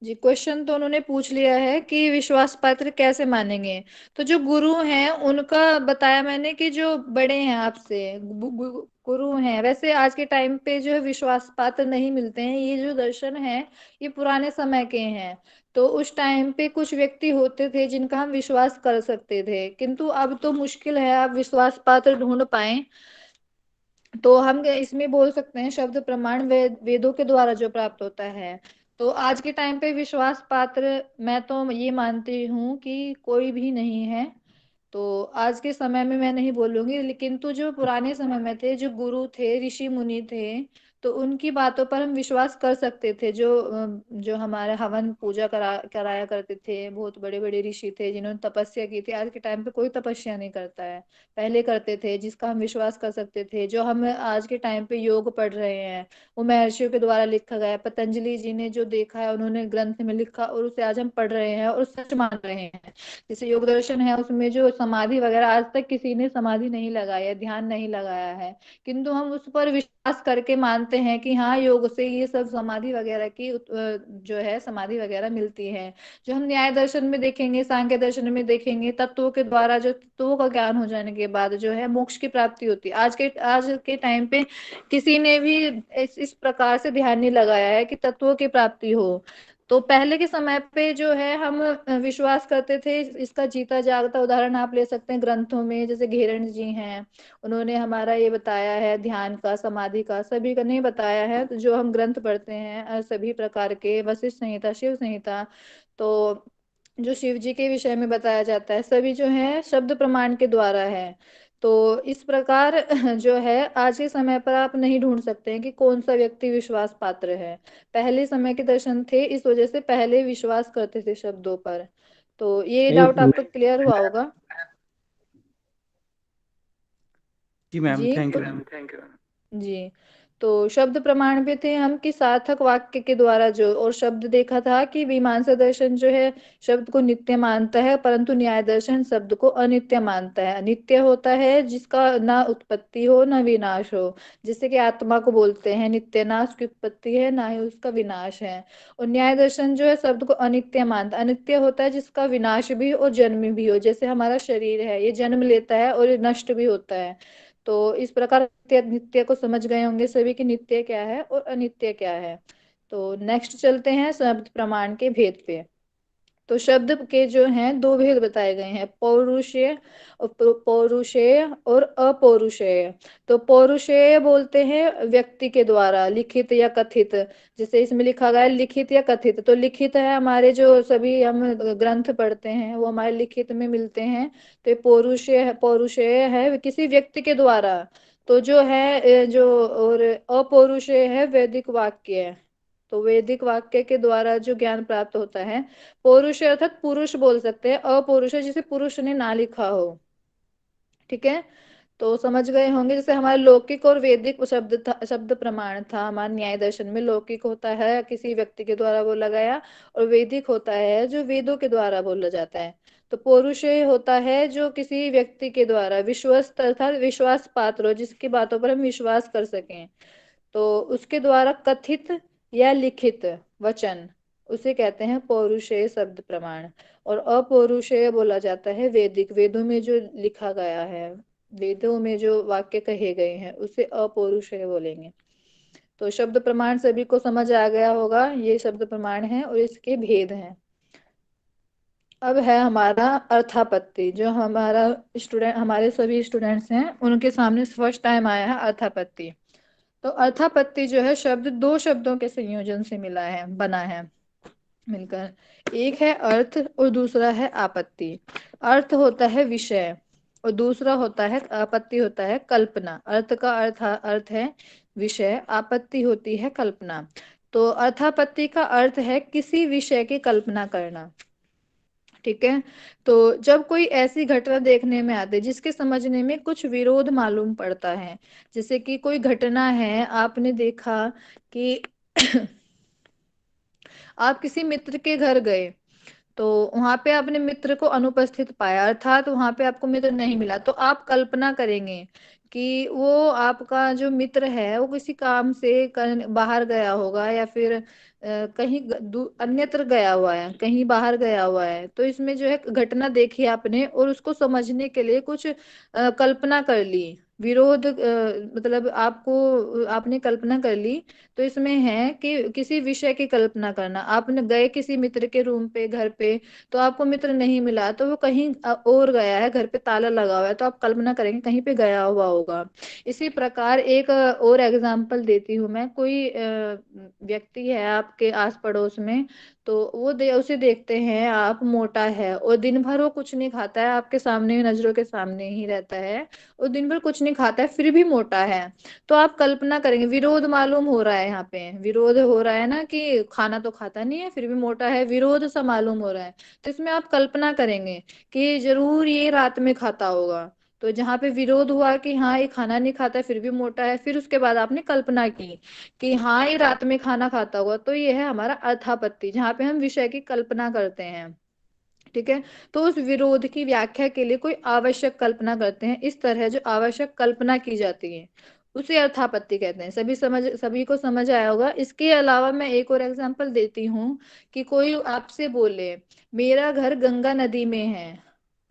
जी, क्वेश्चन तो उन्होंने पूछ लिया है कि विश्वास पात्र कैसे मानेंगे। तो जो गुरु हैं उनका बताया मैंने कि जो बड़े हैं आपसे गुरु हैं, वैसे आज के टाइम पे जो है विश्वास पात्र नहीं मिलते हैं। ये जो दर्शन है ये पुराने समय के हैं। तो उस टाइम पे कुछ व्यक्ति होते थे जिनका हम विश्वास कर सकते थे, किंतु अब तो मुश्किल है आप विश्वास पात्र ढूंढ पाए। तो हम इसमें बोल सकते हैं शब्द प्रमाण वेदों के द्वारा जो प्राप्त होता है। तो आज के टाइम पे विश्वास पात्र मैं तो ये मानती हूँ कि कोई भी नहीं है। तो आज के समय में मैं नहीं बोलूंगी, लेकिन तो जो पुराने समय में थे, जो गुरु थे, ऋषि मुनि थे, तो उनकी बातों पर हम विश्वास कर सकते थे। जो हमारे हवन पूजा कराया करते थे, बहुत बड़े बड़े ऋषि थे जिन्होंने तपस्या की थी। आज के टाइम पे कोई तपस्या नहीं करता है, पहले करते थे, जिसका हम विश्वास कर सकते थे। जो हम आज के टाइम पे योग पढ़ रहे हैं वो महर्षियों के द्वारा लिखा गया है। पतंजलि जी ने जो देखा है उन्होंने ग्रंथ में लिखा और उसे आज हम पढ़ रहे हैं और सच मान रहे हैं। जैसे योग दर्शन है उसमें जो समाधि वगैरह, आज तक किसी ने समाधि नहीं लगाया, ध्यान नहीं लगाया है, किंतु हम उस पर विश्वास करके मानते हैं कि हाँ योग से ये सब समाधि वगैरह की जो है समाधि वगैरह मिलती है। जो हम न्याय दर्शन में देखेंगे, सांख्य दर्शन में देखेंगे, तत्वों के द्वारा जो तत्वों का ज्ञान हो जाने के बाद जो है मोक्ष की प्राप्ति होती है। आज के टाइम पे किसी ने भी इस प्रकार से ध्यान नहीं लगाया है कि तत्वों की प्राप्ति हो। तो पहले के समय पे जो है हम विश्वास करते थे, इसका जीता जागता उदाहरण आप ले सकते हैं ग्रंथों में, जैसे घेरण जी हैं, उन्होंने हमारा ये बताया है, ध्यान का, समाधि का, सभी का नहीं बताया है। तो जो हम ग्रंथ पढ़ते हैं सभी प्रकार के, वशिष्ठ संहिता, शिव संहिता, तो जो शिव जी के विषय में बताया जाता है, सभी जो है शब्द प्रमाण के द्वारा है। तो इस प्रकार जो है आज के समय पर आप नहीं ढूंढ सकते हैं कि कौन सा व्यक्ति विश्वास पात्र है। पहले समय के दर्शन थे, इस वजह से पहले विश्वास करते थे शब्दों पर। तो ये डाउट आपको क्लियर हुआ होगा। जी मैम, जी थैंक यू। जी। तो शब्द प्रमाण पे थे हम कि सार्थक वाक्य के द्वारा जो, और शब्द देखा था कि मीमांसा दर्शन जो है शब्द को नित्य मानता है, परंतु न्याय दर्शन शब्द को अनित्य मानता है। नित्य होता है जिसका ना उत्पत्ति हो ना विनाश हो, जिससे कि आत्मा को बोलते हैं नित्य, ना उसकी उत्पत्ति है ना ही उसका विनाश है। और न्याय दर्शन जो है शब्द को अनित्य मानता है। अनित्य होता है जिसका विनाश भी और जन्म भी हो, जैसे हमारा शरीर है, ये जन्म लेता है और ये नष्ट भी होता है। तो इस प्रकार नित्य नित्य को समझ गए होंगे सभी कि नित्य क्या है और अनित्य क्या है। तो नेक्स्ट चलते हैं शब्द प्रमाण के भेद पे। तो शब्द के जो हैं दो भेद बताए गए हैं, पौरुषेय और पौरुषेय और अपौरुषेय। तो पौरुषेय बोलते हैं व्यक्ति के द्वारा लिखित या कथित, जैसे इसमें लिखा गया है लिखित या कथित। तो लिखित है हमारे जो सभी हम ग्रंथ पढ़ते हैं वो हमारे लिखित में मिलते हैं। तो ये पौरुषेय है किसी व्यक्ति के द्वारा। तो जो है जो, और अपौरुषेय है वैदिक वाक्य है। तो वैदिक वाक्य के द्वारा जो ज्ञान प्राप्त होता है, पौरुष अर्थात पुरुष बोल सकते हैं, अपौरुष है जिसे पुरुष ने ना लिखा हो। ठीक है, तो समझ गए होंगे। जैसे हमारे लौकिक और वैदिक शब्द प्रमाण था हमारे न्याय दर्शन में। लौकिक होता है किसी व्यक्ति के द्वारा बोला गया, और वैदिक होता है जो वेदों के द्वारा बोला जाता है। तो पौरुषेय होता है जो किसी व्यक्ति के द्वारा विश्वस्त अर्थात विश्वास पात्र हो, जिसकी बातों पर हम विश्वास कर सकें, तो उसके द्वारा कथित या लिखित वचन, उसे कहते हैं पौरुषेय शब्द प्रमाण। और अपौरुषेय बोला जाता है वैदिक, वेदों में जो लिखा गया है, वेदों में जो वाक्य कहे गए हैं उसे अपौरुषेय बोलेंगे। तो शब्द प्रमाण सभी को समझ आ गया होगा, ये शब्द प्रमाण है और इसके भेद हैं। अब है हमारा अर्थापत्ति, जो हमारे सभी स्टूडेंट्स हैं उनके सामने फर्स्ट टाइम आया है अर्थापत्ति। तो अर्थापत्ति जो है शब्द दो शब्दों के संयोजन से बना है मिलकर। एक है अर्थ और दूसरा है आपत्ति। अर्थ होता है विषय और दूसरा होता है, आपत्ति होता है कल्पना। अर्थ का अर्थ है विषय, आपत्ति होती है कल्पना। तो अर्थापत्ति का अर्थ है किसी विषय की कल्पना करना। ठीक है, तो जब कोई ऐसी घटना देखने में आती है जिसके समझने में कुछ विरोध मालूम पड़ता है, जैसे कि कोई घटना है, आपने देखा कि आप किसी मित्र के घर गए, तो वहां पे आपने मित्र को अनुपस्थित पाया, अर्थात वहां पे आपको मित्र नहीं मिला। तो आप कल्पना करेंगे कि वो आपका जो मित्र है वो किसी काम से बाहर गया होगा, या फिर कहीं अन्यत्र गया हुआ है, कहीं बाहर गया हुआ है। तो इसमें जो है घटना देखी आपने और उसको समझने के लिए कुछ कल्पना कर ली, विरोध मतलब आपने कल्पना कर ली। तो इसमें है कि किसी विषय की कल्पना करना। आपने गए किसी मित्र के रूम पे, घर पे, तो आपको मित्र नहीं मिला, तो वो कहीं और गया है, घर पे ताला लगा हुआ है, तो आप कल्पना करेंगे कहीं पे गया हुआ होगा। इसी प्रकार एक और एग्जांपल देती हूँ मैं। कोई व्यक्ति है आपके आस पड़ोस में, तो उसे देखते हैं आप, मोटा है और दिन भर वो कुछ नहीं खाता है, आपके सामने नजरों के सामने ही रहता है, और दिन भर कुछ नहीं खाता है फिर भी मोटा है। तो आप कल्पना करेंगे, विरोध मालूम हो रहा है, यहाँ पे विरोध हो रहा है ना, कि खाना तो खाता नहीं है फिर भी मोटा है, विरोध सा मालूम हो रहा है। तो इसमें आप कल्पना करेंगे कि जरूर ये रात में खाता होगा। तो जहाँ पे विरोध हुआ कि हाँ ये खाना नहीं खाता है फिर भी मोटा है, फिर उसके बाद आपने कल्पना की कि हाँ ये रात में खाना खाता होगा। तो ये है हमारा अर्थापत्ति, जहाँ पे हम विषय की कल्पना करते हैं। ठीक है, तो उस विरोध की व्याख्या के लिए कोई आवश्यक कल्पना करते हैं, इस तरह जो आवश्यक कल्पना की जाती है उसे अर्थापत्ति कहते हैं। सभी को समझ आया होगा। इसके अलावा मैं एक और एग्जांपल देती हूँ कि कोई आपसे बोले मेरा घर गंगा नदी में है,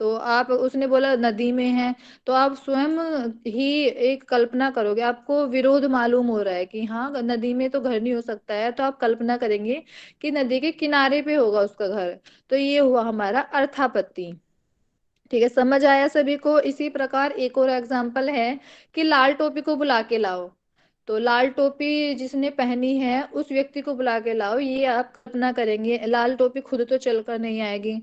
तो आप, उसने बोला नदी में है, तो आप स्वयं ही एक कल्पना करोगे, आपको विरोध मालूम हो रहा है कि हाँ नदी में तो घर नहीं हो सकता है, तो आप कल्पना करेंगे कि नदी के किनारे पे होगा उसका घर। तो ये हुआ हमारा अर्थापत्ति। ठीक है, समझ आया सभी को। इसी प्रकार एक और एग्जाम्पल है कि लाल टोपी को बुला के लाओ। तो लाल टोपी जिसने पहनी है उस व्यक्ति को बुला के लाओ, ये आप कल्पना करेंगे। लाल टोपी खुद तो चलकर नहीं आएगी,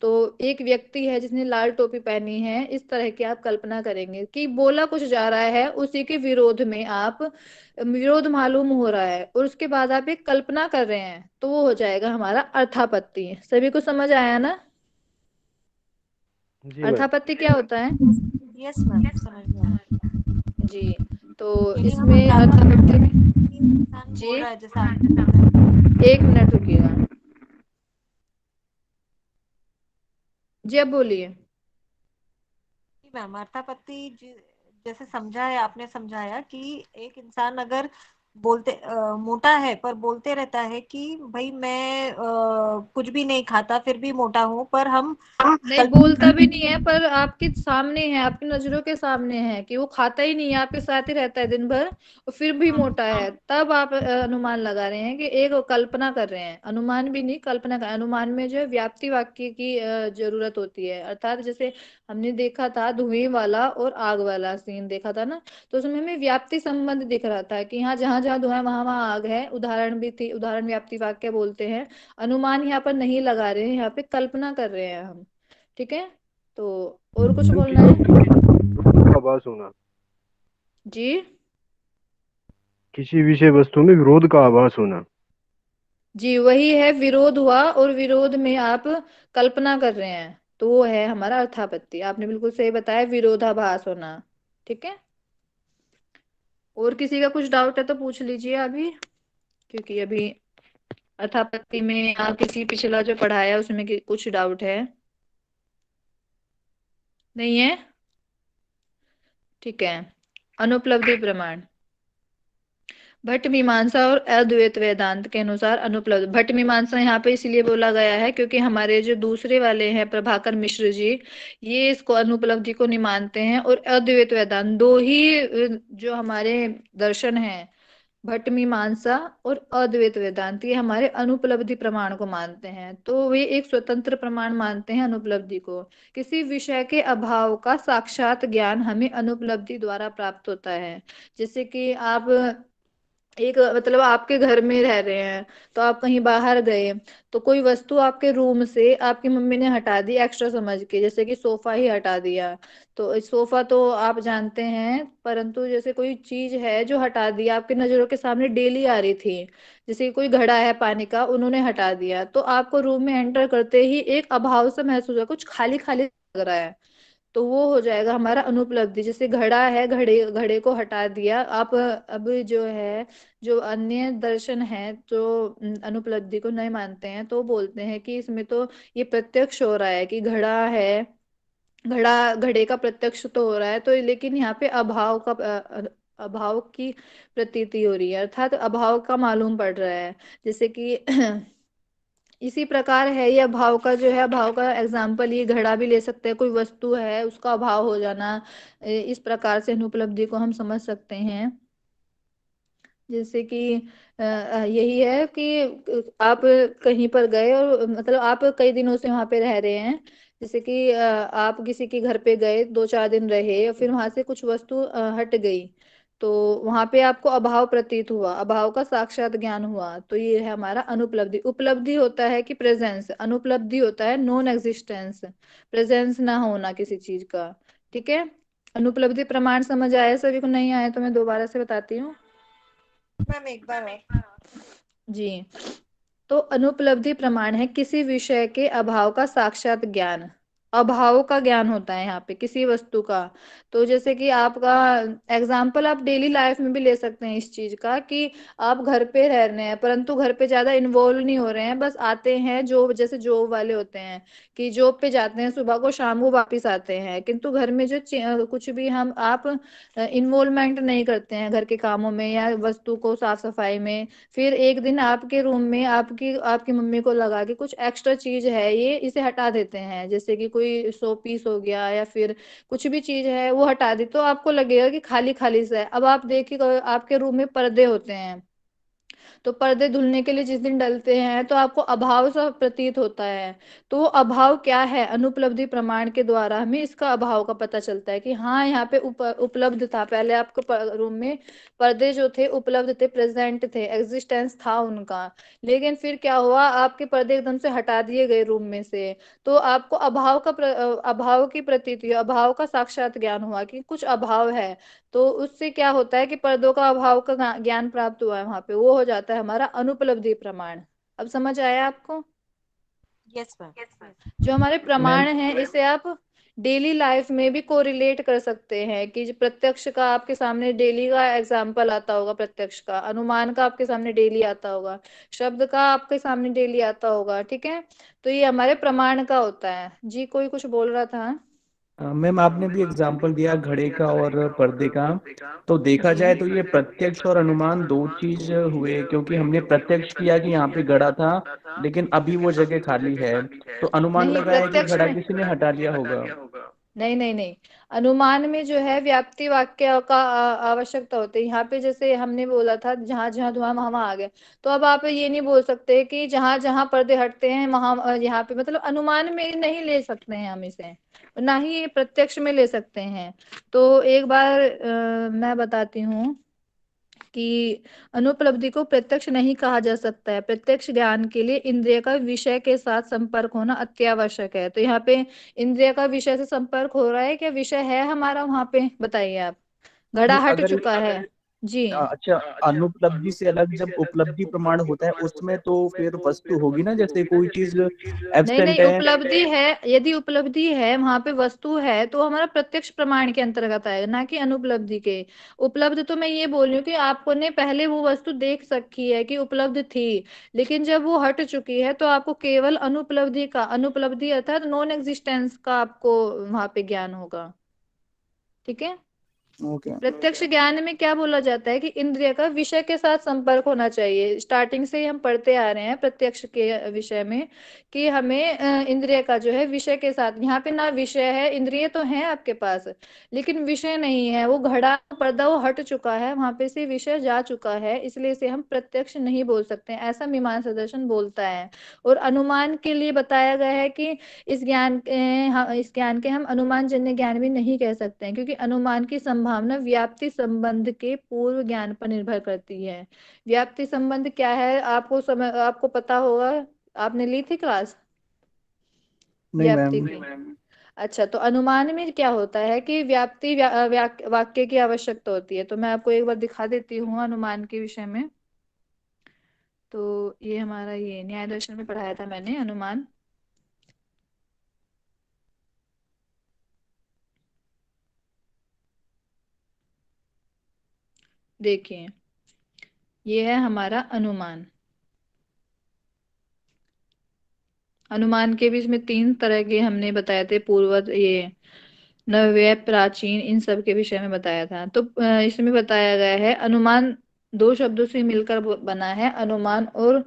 तो एक व्यक्ति है जिसने लाल टोपी पहनी है, इस तरह की आप कल्पना करेंगे कि बोला कुछ जा रहा है, उसी के विरोध में आप, विरोध मालूम हो रहा है और उसके बाद आप एक कल्पना कर रहे हैं, तो वो हो जाएगा हमारा अर्थापत्ति। सभी को समझ आया ना? जी मैम। अर्थापत्ति क्या होता है? यस मैम, समझ में आया। जी, तो यानी हम इसमें अर्थापत्ति में अर्थापत्ति कि इंसान जी, बोल रहा है, जैसे आपने बताया। एक मिनट रुकिएगा जी, अब बोलिए। जी मैम, अर्थापत्ति जैसे समझा है आपने, समझाया कि एक इंसान अगर बोलते मोटा है पर बोलते रहता है कि भाई मैं कुछ भी नहीं खाता फिर भी मोटा हूँ, पर हम नहीं बोलता भी नहीं है, पर आपके सामने है, आपकी नजरों के सामने है कि वो खाता ही नहीं है, आपके साथ ही रहता है दिन भर और फिर भी मोटा है, तब आप अनुमान लगा रहे हैं कि एक कल्पना कर रहे हैं। अनुमान भी नहीं, कल्पना कर। अनुमान में जो है व्याप्ति वाक्य की जरूरत होती है। अर्थात जैसे हमने देखा था धुएं वाला और आग वाला सीन देखा था ना, तो उसमें हमें व्याप्ति संबंध दिख रहा था कि हाँ जहां जहां धुआं वहां वहां आग है। उदाहरण भी थी, उदाहरण व्याप्ति वाक्य बोलते हैं। अनुमान यहाँ पर नहीं लगा रहे हैं, यहाँ पे कल्पना कर रहे हैं हम। ठीक है, तो और कुछ बोलना है? का आभास होना, जी, किसी विषय वस्तु में विरोध का आभास होना। जी वही है, विरोध हुआ और विरोध में आप कल्पना कर रहे हैं, तो वो है हमारा अर्थापत्ति। आपने बिल्कुल सही बताया, विरोधाभास होना। ठीक है, और किसी का कुछ डाउट है तो पूछ लीजिए अभी, क्योंकि अभी अर्थापत्ति में आप किसी पिछला जो पढ़ाया उसमें कुछ डाउट है? नहीं है? ठीक है, अनुपलब्धि प्रमाण। भट्ट मीमांसा और अद्वैत वेदांत के अनुसार अनुपलब्ध, भट्ट मीमांसा यहाँ पे इसलिए बोला गया है क्योंकि हमारे जो दूसरे वाले हैं प्रभाकर मिश्र जी, ये इसको अनुपलब्धि को नहीं मानते हैं। और अद्वैत वेदांत, दो ही जो हमारे दर्शन हैं, भट्ट मीमांसा और अद्वैत वेदांत, ये हमारे अनुपलब्धि प्रमाण को मानते हैं। तो वे एक स्वतंत्र प्रमाण मानते हैं अनुपलब्धि को। किसी विषय के अभाव का साक्षात ज्ञान हमें अनुपलब्धि द्वारा प्राप्त होता है। जैसे कि आप एक, मतलब आपके घर में रह रहे हैं, तो आप कहीं बाहर गए, तो कोई वस्तु आपके रूम से आपकी मम्मी ने हटा दी एक्स्ट्रा समझ के, जैसे कि सोफा ही हटा दिया। तो इस सोफा तो आप जानते हैं, परंतु जैसे कोई चीज है जो हटा दी, आपकी नजरों के सामने डेली आ रही थी, जैसे कि कोई घड़ा है पानी का, उन्होंने हटा दिया, तो आपको रूम में एंटर करते ही एक अभाव सा महसूस हुआ, कुछ खाली खाली लग रहा है, तो वो हो जाएगा हमारा अनुपलब्धि। जैसे घड़ा है, घड़े घड़े को हटा दिया आप, अब जो है, जो अन्य दर्शन है जो अनुपलब्धि को नहीं मानते हैं, तो बोलते हैं कि इसमें तो ये प्रत्यक्ष हो रहा है कि घड़ा है, घड़ा घड़े का प्रत्यक्ष तो हो रहा है, तो लेकिन यहाँ पे अभाव का अभाव की प्रतीति हो रही है, अर्थात अभाव का मालूम पड़ रहा है। जैसे कि इसी प्रकार है ये अभाव का, जो है अभाव का एग्जाम्पल ये घड़ा भी ले सकते हैं, कोई वस्तु है उसका अभाव हो जाना, इस प्रकार से अनुपलब्धि को हम समझ सकते हैं। जैसे कि यही है कि आप कहीं पर गए और मतलब आप कई दिनों से वहां पे रह रहे हैं, जैसे कि आप किसी के घर पे गए, 2-4 दिन रहे और फिर वहां से कुछ वस्तु हट गई, तो वहां पे आपको अभाव प्रतीत हुआ, अभाव का साक्षात ज्ञान हुआ, तो ये है हमारा अनुपलब्धि। उपलब्धि होता है कि प्रेजेंस, अनुपलब्धि होता है नॉन एग्जिस्टेंस, प्रेजेंस ना होना किसी चीज का। ठीक है, अनुपलब्धि प्रमाण समझ आया सभी को? नहीं आया तो मैं दोबारा से बताती हूँ। मैम एक बार और। जी, तो अनुपलब्धि प्रमाण है किसी विषय के अभाव का साक्षात ज्ञान, अभाव का ज्ञान होता है यहाँ पे किसी वस्तु का। तो जैसे कि आपका एग्जाम्पल आप डेली लाइफ में भी ले सकते हैं इस चीज का, कि आप घर पे रह रहे हैं परंतु घर पे ज्यादा इन्वॉल्व नहीं हो रहे हैं, बस आते हैं, जो जैसे जॉब वाले होते हैं कि जॉब पे जाते हैं सुबह को, शाम को वापिस आते हैं, किंतु घर में जो कुछ भी हम आप इन्वॉल्वमेंट नहीं करते हैं घर के कामों में या वस्तु को साफ सफाई में। फिर एक दिन आपके रूम में आपकी आपकी मम्मी को लगा कि कुछ एक्स्ट्रा चीज है, ये इसे हटा देते हैं, जैसे कि कोई कोई शो पीस हो गया या फिर कुछ भी चीज है वो हटा दी, तो आपको लगेगा कि खाली खाली सा है। अब आप देखिए आपके रूम में पर्दे होते हैं, तो पर्दे धुलने के लिए जिस दिन डलते हैं तो आपको अभाव सा प्रतीत होता है। तो वो अभाव क्या है, अनुपलब्धि प्रमाण के द्वारा हमें इसका अभाव का पता चलता है कि हाँ यहाँ पे उपलब्ध था, पहले आपको रूम में पर्दे जो थे उपलब्ध थे, प्रेजेंट थे, एग्जिस्टेंस था उनका। लेकिन फिर क्या हुआ, आपके पर्दे एकदम से हटा दिए गए रूम में से, तो आपको अभाव की प्रतीति, अभाव का साक्षात ज्ञान हुआ कि कुछ अभाव है। तो उससे क्या होता है कि पर्दों का अभाव का ज्ञान प्राप्त हुआ है वहां पे, वो हो जाता है हमारा अनुपलब्धि प्रमाण। अब समझ आया आपको? Yes ma'am, yes. जो हमारे मैम प्रमाण हैं इसे आप डेली लाइफ में भी कोरिलेट कर सकते हैं कि जो प्रत्यक्ष का आपके सामने डेली का एग्जाम्पल आता होगा, प्रत्यक्ष का, अनुमान का आपके सामने डेली आता होगा, शब्द का आपके सामने डेली आता होगा, ठीक है। तो ये हमारे प्रमाण का होता है। जी कोई कुछ बोल रहा था? मैम आपने भी एग्जाम्पल दिया घड़े का और पर्दे का, तो देखा जी जाए तो ये प्रत्यक्ष और अनुमान दो चीज हुए, क्योंकि हमने प्रत्यक्ष किया कि यहाँ पे घड़ा था लेकिन अभी वो जगह खाली है, तो अनुमान नहीं, लगाया कि प्रत्यक्ष घड़ा में किसी ने हटा लिया होगा। नहीं नहीं नहीं, अनुमान में जो है व्याप्ति वाक्य का आवश्यकता होती है। यहाँ पे जैसे हमने बोला था जहां जहां धुआं वहां वहां आ गया, तो अब आप ये नहीं बोल सकते कि जहां जहां पर्दे हटते हैं वहां यहाँ पे, मतलब अनुमान में नहीं ले सकते हैं हम इसे, ना ही ये प्रत्यक्ष में ले सकते हैं। तो एक बार मैं बताती हूँ कि अनुपलब्धि को प्रत्यक्ष नहीं कहा जा सकता है। प्रत्यक्ष ज्ञान के लिए इंद्रिय का विषय के साथ संपर्क होना अत्यावश्यक है। तो यहाँ पे इंद्रिय का विषय से संपर्क हो रहा है, क्या विषय है हमारा वहां पे, बताइए आप। घड़ा नहीं हट अगर चुका है जी। अच्छा, अनुपलब्धि से अलग जब उपलब्धि प्रमाण होता है उसमें तो फिर वस्तु होगी ना, जैसे कोई चीज नहीं एब्सेंट नहीं, है। उपलब्धि है, यदि उपलब्धि है वहां पे वस्तु है तो हमारा प्रत्यक्ष प्रमाण के अंतर्गत आएगा, ना कि अनुपलब्धि के। उपलब्ध तो मैं ये बोल रही हूँ कि आपको ने पहले वो वस्तु देख सकी है कि उपलब्ध थी, लेकिन जब वो हट चुकी है तो आपको केवल अनुपलब्धि का, अनुपलब्धि अर्थात नॉन एग्जिस्टेंस का आपको वहां पे ज्ञान होगा, ठीक है। ओके। प्रत्यक्ष ज्ञान में क्या बोला जाता है कि इंद्रिय का विषय के साथ संपर्क होना चाहिए। स्टार्टिंग से ही हम पढ़ते आ रहे हैं प्रत्यक्ष के विषय में कि हमें इंद्रिय का जो है विषय के साथ, यहाँ पे ना विषय है, इंद्रिय तो है आपके पास लेकिन विषय नहीं है, वो घड़ा पर्दा वो हट चुका है, वहां पे से विषय जा चुका है, इसलिए इसे हम प्रत्यक्ष नहीं बोल सकते हैं, ऐसा मीमांसा दर्शन बोलता है। और अनुमान के लिए बताया गया है कि इस ज्ञान के हम अनुमान जन्य ज्ञान भी नहीं कह सकते हैं, क्योंकि अनुमान की संभावना व्याप्ति संबंध के पूर्व ज्ञान पर निर्भर करती है। व्याप्ति संबंध क्या है, आपको पता होगा, आपने ली थी क्लास नहीं व्याप्ति मैम। की? अच्छा, तो अनुमान में क्या होता है कि व्याप्ति वाक्य की आवश्यकता होती है। तो मैं आपको एक बार दिखा देती हूँ अनुमान के विषय में। तो ये हमारा ये न्याय दर्शन में पढ़ाया था मैंने अनुमान। देखिए ये है हमारा अनुमान। अनुमान के भी इसमें तीन तरह के हमने बताए थे, पूर्वज, ये नव्य, प्राचीन, इन सब के विषय में बताया था। तो इसमें बताया गया है अनुमान दो शब्दों से मिलकर बना है, अनुमान और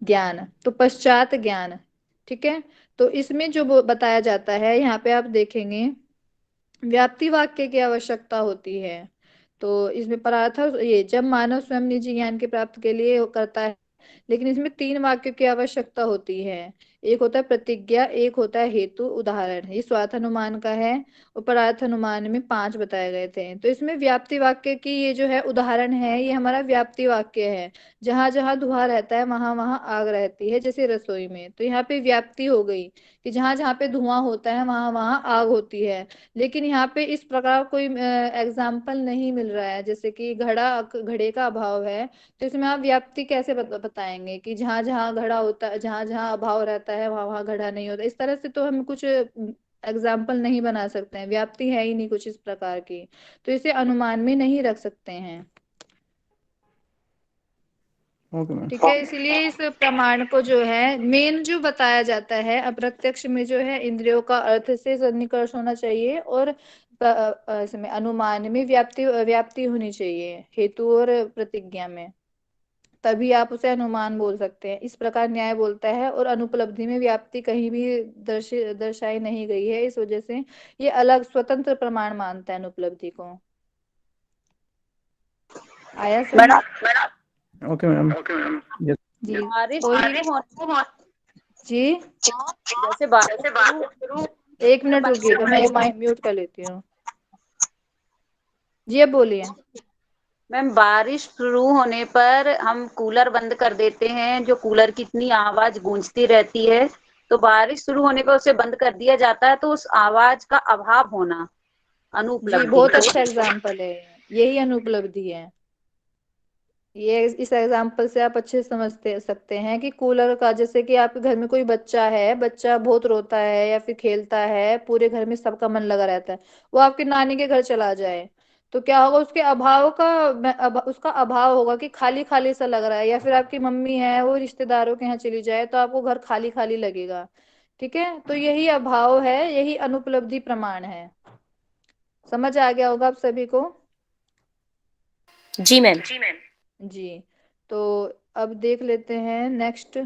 ज्ञान, तो पश्चात ज्ञान, ठीक है। तो इसमें जो बताया जाता है यहाँ पे आप देखेंगे व्याप्ति वाक्य की आवश्यकता होती है। तो इसमें परार्थ ये जब मानव स्वयं निजी ज्ञान की प्राप्ति के लिए करता है, लेकिन इसमें तीन वाक्यों की आवश्यकता होती है। एक होता है प्रतिज्ञा, एक होता है हेतु, उदाहरण, ये स्वार्थ अनुमान का है। और परार्थ अनुमान में पांच बताए गए थे। तो इसमें व्याप्ति वाक्य की ये जो है उदाहरण है, ये हमारा व्याप्ति वाक्य है। जहां जहां धुआं रहता है वहां वहां आग रहती है, जैसे रसोई में, तो यहाँ पे व्याप्ति हो गई कि जहां जहां पे धुआं होता है वहां वहां आग होती है। लेकिन यहाँ पे इस प्रकार कोई एग्जाम्पल नहीं मिल रहा है, जैसे कि घड़े का अभाव है, तो इसमें आप व्याप्ति कैसे बताएंगे कि जहां जहां घड़ा होता है, जहां जहां अभाव रहता है वहां वहां घड़ा नहीं होता, इस तरह से तो हम कुछ एग्जाम्पल नहीं बना सकते हैं, व्याप्ति है ही नहीं कुछ इस प्रकार की, तो इसे अनुमान में नहीं रख सकते हैं, ओके मैम। ठीक है। इसलिए इस प्रमाण को जो है मेन जो बताया जाता है अप्रत्यक्ष में, जो है इंद्रियों का अर्थ से सन्निकर्ष होना चाहिए, और इसमें अनुमान में व्याप्ति व्याप्ति होनी चाहिए, हेतु और प्रतिज्ञा में। तभी आप उसे अनुमान बोल सकते हैं। इस प्रकार न्याय बोलता है, और अनुपलब्धि में व्याप्ति कहीं भी दर्शाई नहीं गई है, इस वजह से ये अलग स्वतंत्र प्रमाण मानता है अनुपलब्धि को। आया समझ? Okay ma'am. यस। जी बारिश कोई शुरू होने जी जैसे बारिश शुरू 1 मिनट रुकिएगा, मैं माइक म्यूट कर लेती हूँ। जी अब बोलिए। मैम बारिश शुरू होने पर हम कूलर बंद कर देते हैं, जो कूलर की इतनी आवाज गूंजती रहती है, तो बारिश शुरू होने पर उसे बंद कर दिया जाता है, तो उस आवाज का अभाव होना जी अनुपलब्धि। बहुत अच्छा एग्जाम्पल है, यही अनुपलब्धि है। ये इस एग्जाम्पल से आप अच्छे से समझते सकते हैं कि कूलर का, जैसे कि आपके घर में कोई बच्चा है, बच्चा बहुत रोता है या फिर खेलता है, पूरे घर में सबका मन लगा रहता है, वो आपकी नानी के घर चला जाए, तो क्या होगा, उसके अभाव का उसका अभाव होगा कि खाली खाली सा लग रहा है। या फिर आपकी मम्मी है, वो रिश्तेदारों के यहाँ चली जाए, तो आपको घर खाली खाली लगेगा। ठीक है, तो यही अभाव है, यही अनुपलब्धि प्रमाण है। समझ आ गया होगा आप सभी को? जी मैम। जी, तो अब देख लेते हैं नेक्स्ट।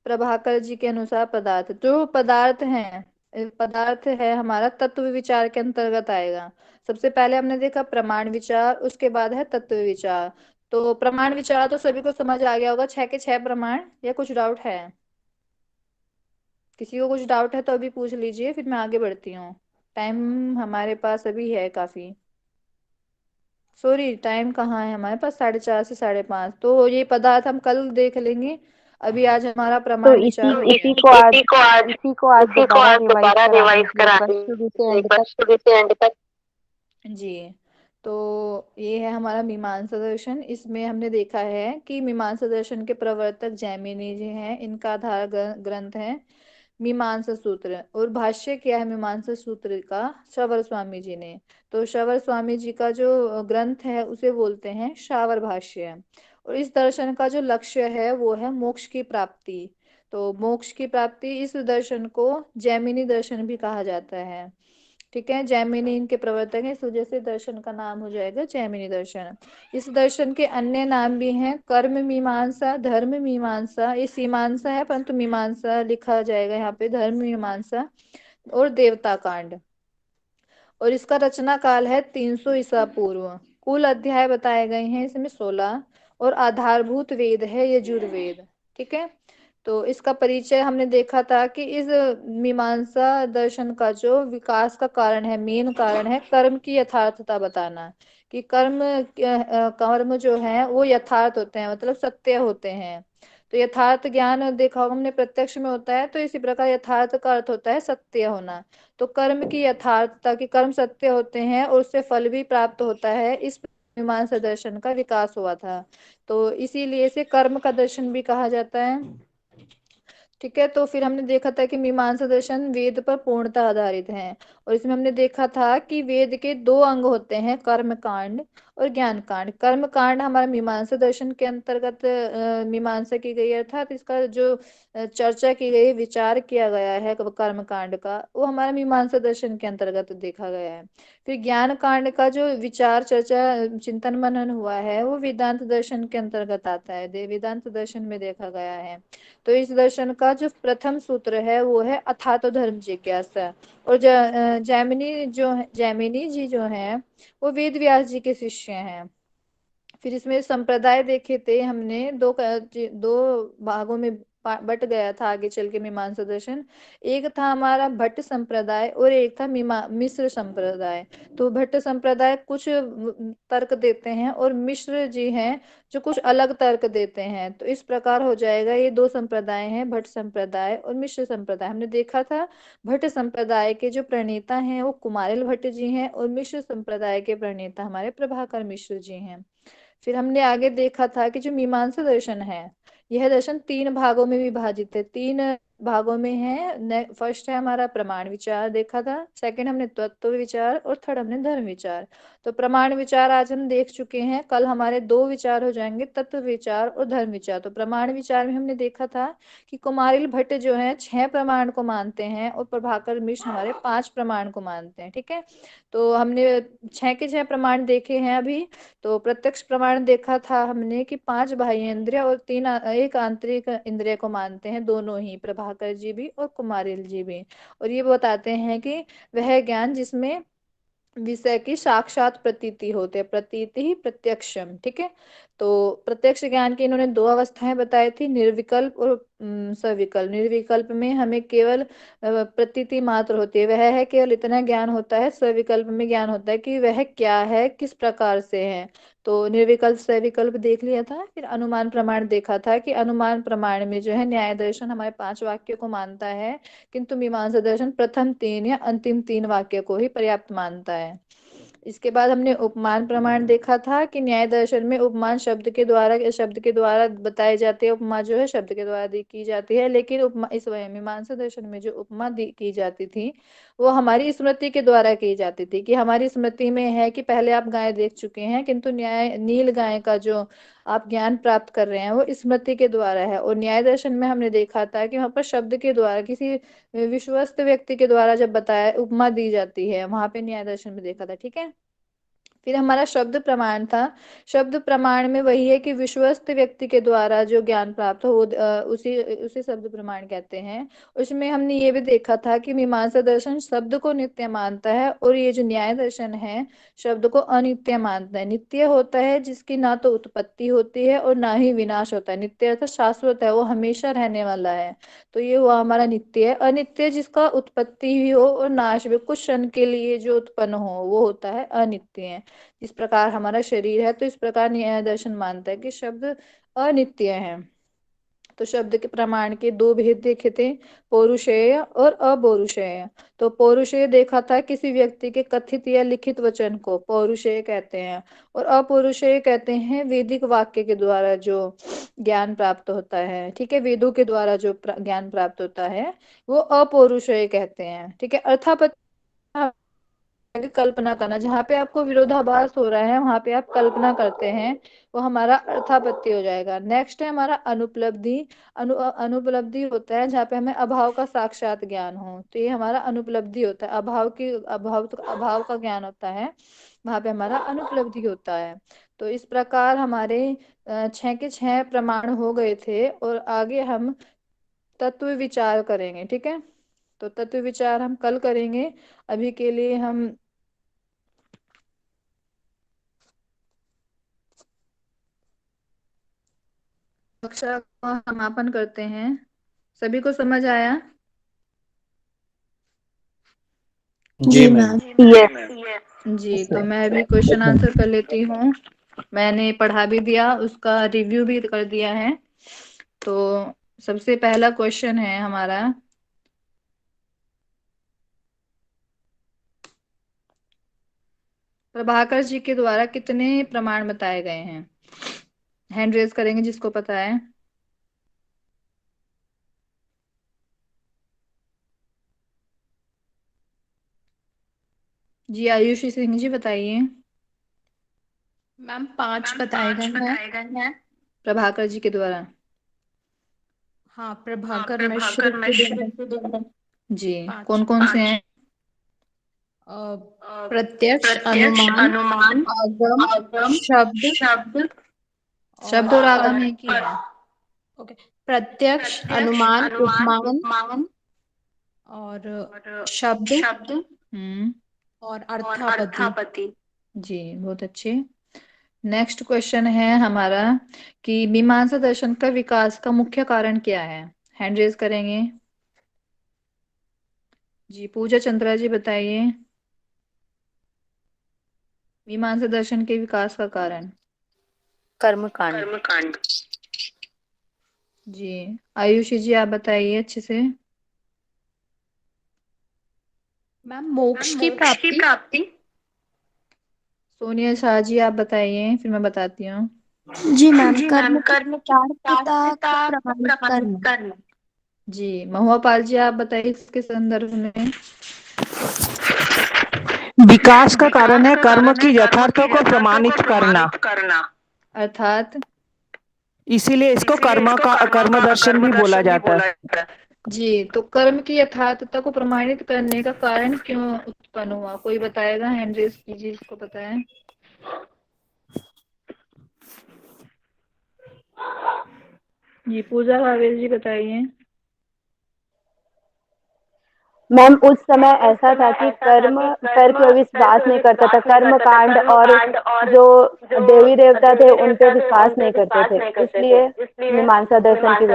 प्रभाकर जी के अनुसार पदार्थ, जो पदार्थ है हमारा तत्व विचार के अंतर्गत आएगा। सबसे पहले हमने देखा प्रमाण विचार, उसके बाद है तत्व विचार। तो प्रमाण विचार तो सभी को समझ आ गया होगा, 6 के 6 प्रमाण, या कुछ डाउट है? किसी को कुछ डाउट है तो अभी पूछ लीजिए, फिर मैं आगे बढ़ती हूँ। टाइम हमारे पास अभी है काफी। सॉरी, टाइम कहाँ है हमारे पास, 4:30 से 5:30, तो ये पदार्थ हम कल देख लेंगे। अभी आज हमारा तो प्रमाण इसी विचार हो गया। इसी को आज दोबारा रिवाइज करा देंगे एक बार शुरू से एंड तक। जी, तो ये है हमारा मीमांसा दर्शन। इसमें हमने देखा है कि मीमांसा दर्शन के प्रवर्तक जैमिनी जी हैं, इनका आधार ग्रंथ है मीमांसा सूत्र। और भाष्य किया है मीमांसा सूत्र का श्रवर स्वामी जी ने। तो श्रवर स्वामी जी का जो ग्रंथ है उसे बोलते हैं श्रावर भाष्य। और इस दर्शन का जो लक्ष्य है वो है मोक्ष की प्राप्ति। तो मोक्ष की प्राप्ति, इस दर्शन को जैमिनी दर्शन भी कहा जाता है। ठीक है, जैमिनी इनके प्रवर्तक हैं, इस वजह से दर्शन का नाम हो जाएगा जैमिनी दर्शन। इस दर्शन के अन्य नाम भी हैं कर्म मीमांसा, धर्म मीमांसा, ये सीमांसा है परंतु मीमांसा लिखा जाएगा यहाँ पे, धर्म मीमांसा और देवता कांड। और इसका रचना काल है 300 ईसा पूर्व। कुल अध्याय बताए गए हैं इसमें 16, और आधारभूत वेद है यजुर्वेद। ठीक है, तो इसका परिचय हमने देखा था कि इस मीमांसा दर्शन का जो विकास का कारण है, मेन कारण है कर्म की यथार्थता बताना, कि कर्म जो है वो यथार्थ होते हैं, मतलब सत्य होते हैं। तो यथार्थ ज्ञान देखा होगा हमने प्रत्यक्ष में होता है, तो इसी प्रकार यथार्थ का अर्थ होता है सत्य होना। तो कर्म की यथार्थता, कि कर्म सत्य होते हैं और उससे फल भी प्राप्त होता है, इस मीमांसा दर्शन का विकास हुआ था। तो इसीलिए इसे कर्म का दर्शन भी कहा जाता है। ठीक है, तो फिर हमने देखा था कि मीमांसा दर्शन वेद पर पूर्णतः आधारित है। और इसमें हमने देखा था कि वेद के 2 अंग होते हैं, कर्म कांड और ज्ञान कांड। कर्म कांड हमारा मीमांसा दर्शन के अंतर्गत मीमांसा की गई है, अर्थात इसका जो चर्चा की गई, विचार किया गया है कर्म कांड का, वो हमारा मीमांसा दर्शन के अंतर्गत देखा गया है। फिर ज्ञान कांड का जो विचार चर्चा चिंतन मनन हुआ है, वो वेदांत दर्शन के अंतर्गत आता है, वेदांत दर्शन में देखा गया है। तो इस दर्शन का जो प्रथम सूत्र है वो है अथातो धर्म जिज्ञासा। और जैमिनी जी जो हैं वो वेद व्यास जी के शिष्य हैं। फिर इसमें संप्रदाय देखे थे हमने, दो भागों में बट गया था आगे चल के मीमांसा दर्शन। एक था हमारा भट्ट संप्रदाय और एक था मिश्र संप्रदाय। तो भट्ट संप्रदाय कुछ तर्क देते हैं और मिश्र जी हैं जो कुछ अलग तर्क देते हैं। तो इस प्रकार हो जाएगा, ये 2 संप्रदाय हैं, भट्ट संप्रदाय और मिश्र संप्रदाय। हमने देखा था भट्ट संप्रदाय के जो प्रणेता हैं वो कुमारिल भट्ट जी हैं, और मिश्र संप्रदाय के प्रणेता हमारे प्रभाकर मिश्र जी हैं। फिर हमने आगे देखा था कि जो मीमांसा दर्शन है, यह दर्शन 3 भागों में विभाजित है, 3 भागों में है। फर्स्ट है हमारा प्रमाण विचार देखा था, सेकंड हमने तत्व विचार, और थर्ड हमने धर्म विचार। तो प्रमाण विचार आज हम देख चुके हैं, कल हमारे 2 विचार हो जाएंगे, तत्व विचार और धर्म विचार। तो प्रमाण विचार में हमने देखा था कि कुमारिल भट्ट जो है 6 प्रमाण को मानते हैं और प्रभाकर मिश्र हमारे 5 प्रमाण को मानते हैं। ठीक है, तो हमने 6 के 6 प्रमाण देखे हैं अभी। तो प्रत्यक्ष प्रमाण देखा था हमने कि 5 बाह्य इंद्रिय और 1 आंतरिक इंद्रिय को मानते हैं, दोनों ही, प्रभाकर जी भी और कुमारिल जी भी। और ये बताते हैं कि वह ज्ञान जिसमें विषय की साक्षात प्रतीति होते हैं, प्रतीति ही प्रत्यक्षम। ठीक है, तो प्रत्यक्ष ज्ञान की इन्होंने 2 अवस्थाएं बताई थी, निर्विकल्प और सविकल्प। निर्विकल्प में हमें केवल प्रतीति मात्र होती है, वह है केवल इतना ज्ञान होता है। सविकल्प में ज्ञान होता है कि वह क्या है, किस प्रकार से है। तो निर्विकल्प सविकल्प देख लिया था। फिर अनुमान प्रमाण देखा था कि अनुमान प्रमाण में जो है न्याय दर्शन हमारे 5 वाक्य को मानता है, किंतु मीमांसा दर्शन प्रथम 3 या अंतिम 3 वाक्य को ही पर्याप्त मानता है। इसके बाद हमने उपमान प्रमाण देखा था कि न्याय दर्शन में उपमान शब्द के द्वारा बताए जाते हैं, उपमा जो है शब्द के द्वारा की जाती है। लेकिन उपमा इस मीमांसा दर्शन में जो उपमा की जाती थी वो हमारी स्मृति के द्वारा की जाती थी, कि हमारी स्मृति में है कि पहले आप गाय देख चुके हैं, किंतु न्याय नील गाय का जो आप ज्ञान प्राप्त कर रहे हैं वो स्मृति के द्वारा है। और न्याय दर्शन में हमने देखा था कि वहां पर शब्द के द्वारा किसी विश्वस्त व्यक्ति के द्वारा जब बताया उपमा दी जाती है, वहां पे न्याय दर्शन में देखा था। ठीक है, फिर हमारा शब्द प्रमाण था। शब्द प्रमाण में वही है कि विश्वस्त व्यक्ति के द्वारा जो ज्ञान प्राप्त हो वो उसी उसी शब्द प्रमाण कहते हैं। उसमें हमने ये भी देखा था कि मीमांसा दर्शन शब्द को नित्य मानता है, और ये जो न्याय दर्शन है शब्द को अनित्य मानता है। नित्य होता है जिसकी ना तो उत्पत्ति होती है और ना ही विनाश होता है। नित्य अर्थात शाश्वत है, वो हमेशा रहने वाला है। तो ये हुआ हमारा नित्य। अनित्य जिसका उत्पत्ति भी हो और नाश भी, कुछ क्षण के लिए जो उत्पन्न हो, वो होता है अनित्य। इस प्रकार हमारा शरीर है, तो इस प्रकार न्याय दर्शन मानता है कि शब्द अनित्य है। तो शब्द के प्रमाण के 2 भेद देखे थे, पौरुषेय और अपौरुषेय। तो पौरुषेय देखा था किसी व्यक्ति के कथित या लिखित वचन को पौरुषेय कहते हैं, और अपौरुषेय कहते हैं वैदिक वाक्य के द्वारा जो ज्ञान प्राप्त होता है। ठीक है, वेदों के द्वारा जो ज्ञान प्राप्त होता है वो अपौरुषेय कहते हैं। ठीक है, अर्थापत्ति आगे कल्पना करना, जहाँ पे आपको विरोधाभास हो रहा है वहां पे आप कल्पना करते हैं, वो हमारा अर्थापत्ति हो जाएगा। नेक्स्ट है हमारा अनुपलब्धि। अनुपलब्धि होता है जहाँ पे हमें अभाव का साक्षात ज्ञान हो, तो ये हमारा अनुपलब्धि होता है। अभाव का ज्ञान होता है, वहां पे हमारा अनुपलब्धि होता है। तो इस प्रकार हमारे 6 के 6 प्रमाण हो गए थे, और आगे हम तत्व विचार करेंगे। ठीक है, तो तत्व विचार हम कल करेंगे। अभी के लिए हम कक्षा का समापन करते हैं। सभी को समझ आया? जी मैम। यस जी, तो मैं अभी क्वेश्चन आंसर कर लेती हूँ। मैंने पढ़ा भी दिया, उसका रिव्यू भी कर दिया है। तो सबसे पहला क्वेश्चन है हमारा, प्रभाकर जी के द्वारा कितने प्रमाण बताए गए हैं? हैंड रेज करेंगे जिसको पता है। जी आयुषी सिंह जी बताइए। मैम 5 बताए गए हैं। प्रभाकर जी के द्वारा। हाँ, प्रभाकर मिश्र के द्वारा जी, 5। कौन कौन से हैं? प्रत्यक्ष, अनुमान, आगम, शब्द शब्द और आगम एक ही है। ओके, प्रत्यक्ष, अनुमान, उपमान और शब्द हम्म, और अर्थापत्ति। जी बहुत अच्छे। नेक्स्ट क्वेश्चन है हमारा कि मीमांसा दर्शन का विकास का मुख्य कारण क्या है? हैंड रेज करेंगे। जी पूजा चंद्रा जी बताइए, मीमांसा दर्शन के विकास का कारण। कर्मकांड। जी आयुषी जी आप बताइए अच्छे से। मैम मोक्ष की प्राप्ति। सोनिया शाह जी आप बताइए, फिर मैं बताती हूँ। जी मैम, कर्म के 4 पिता को प्रमाणित करना। जी, महुआ पाल जी आप बताइए इसके संदर्भ में। विकास का कारण है कर्म की यथार्थों को प्रमाणित करना, अर्थात इसीलिए इसको कर्म दर्शन भी बोला जाता है। जी, तो कर्म की यथार्थता को प्रमाणित करने का कारण क्यों उत्पन्न हुआ, कोई बताएगा? हैंड रेज कीजिए इसको पता है। जी, पूजा भावेल जी बताइए। मैम उस समय ऐसा था कि कर्म कर के विश्वास नहीं करता था, कर्म कांड और जो देवी देवता थे उन पे विश्वास नहीं करते थे, इसलिए मीमांसा दर्शन की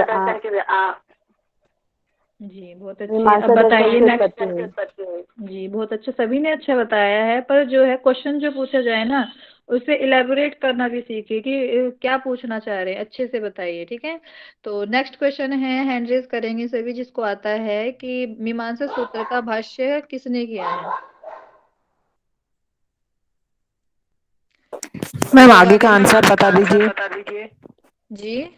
जी बहुत अच्छी, अब मीमांसा दर्शन बताइए की नेक्स्ट। उत्पत्ति हुई। जी बहुत अच्छा, सभी ने अच्छा बताया है, पर जो है क्वेश्चन जो पूछा जाए ना उसे इलेबोरेट करना भी सीखिए कि क्या पूछना चाह रहे हैं, अच्छे से बताइए, ठीक है। तो नेक्स्ट क्वेश्चन है, हैंड रेज करेंगे सभी जिसको आता है, कि मीमांसा सूत्र का भाष्य किसने किया है? मैम पूजा आगे का भाभी आंसर बता दीजिए। जी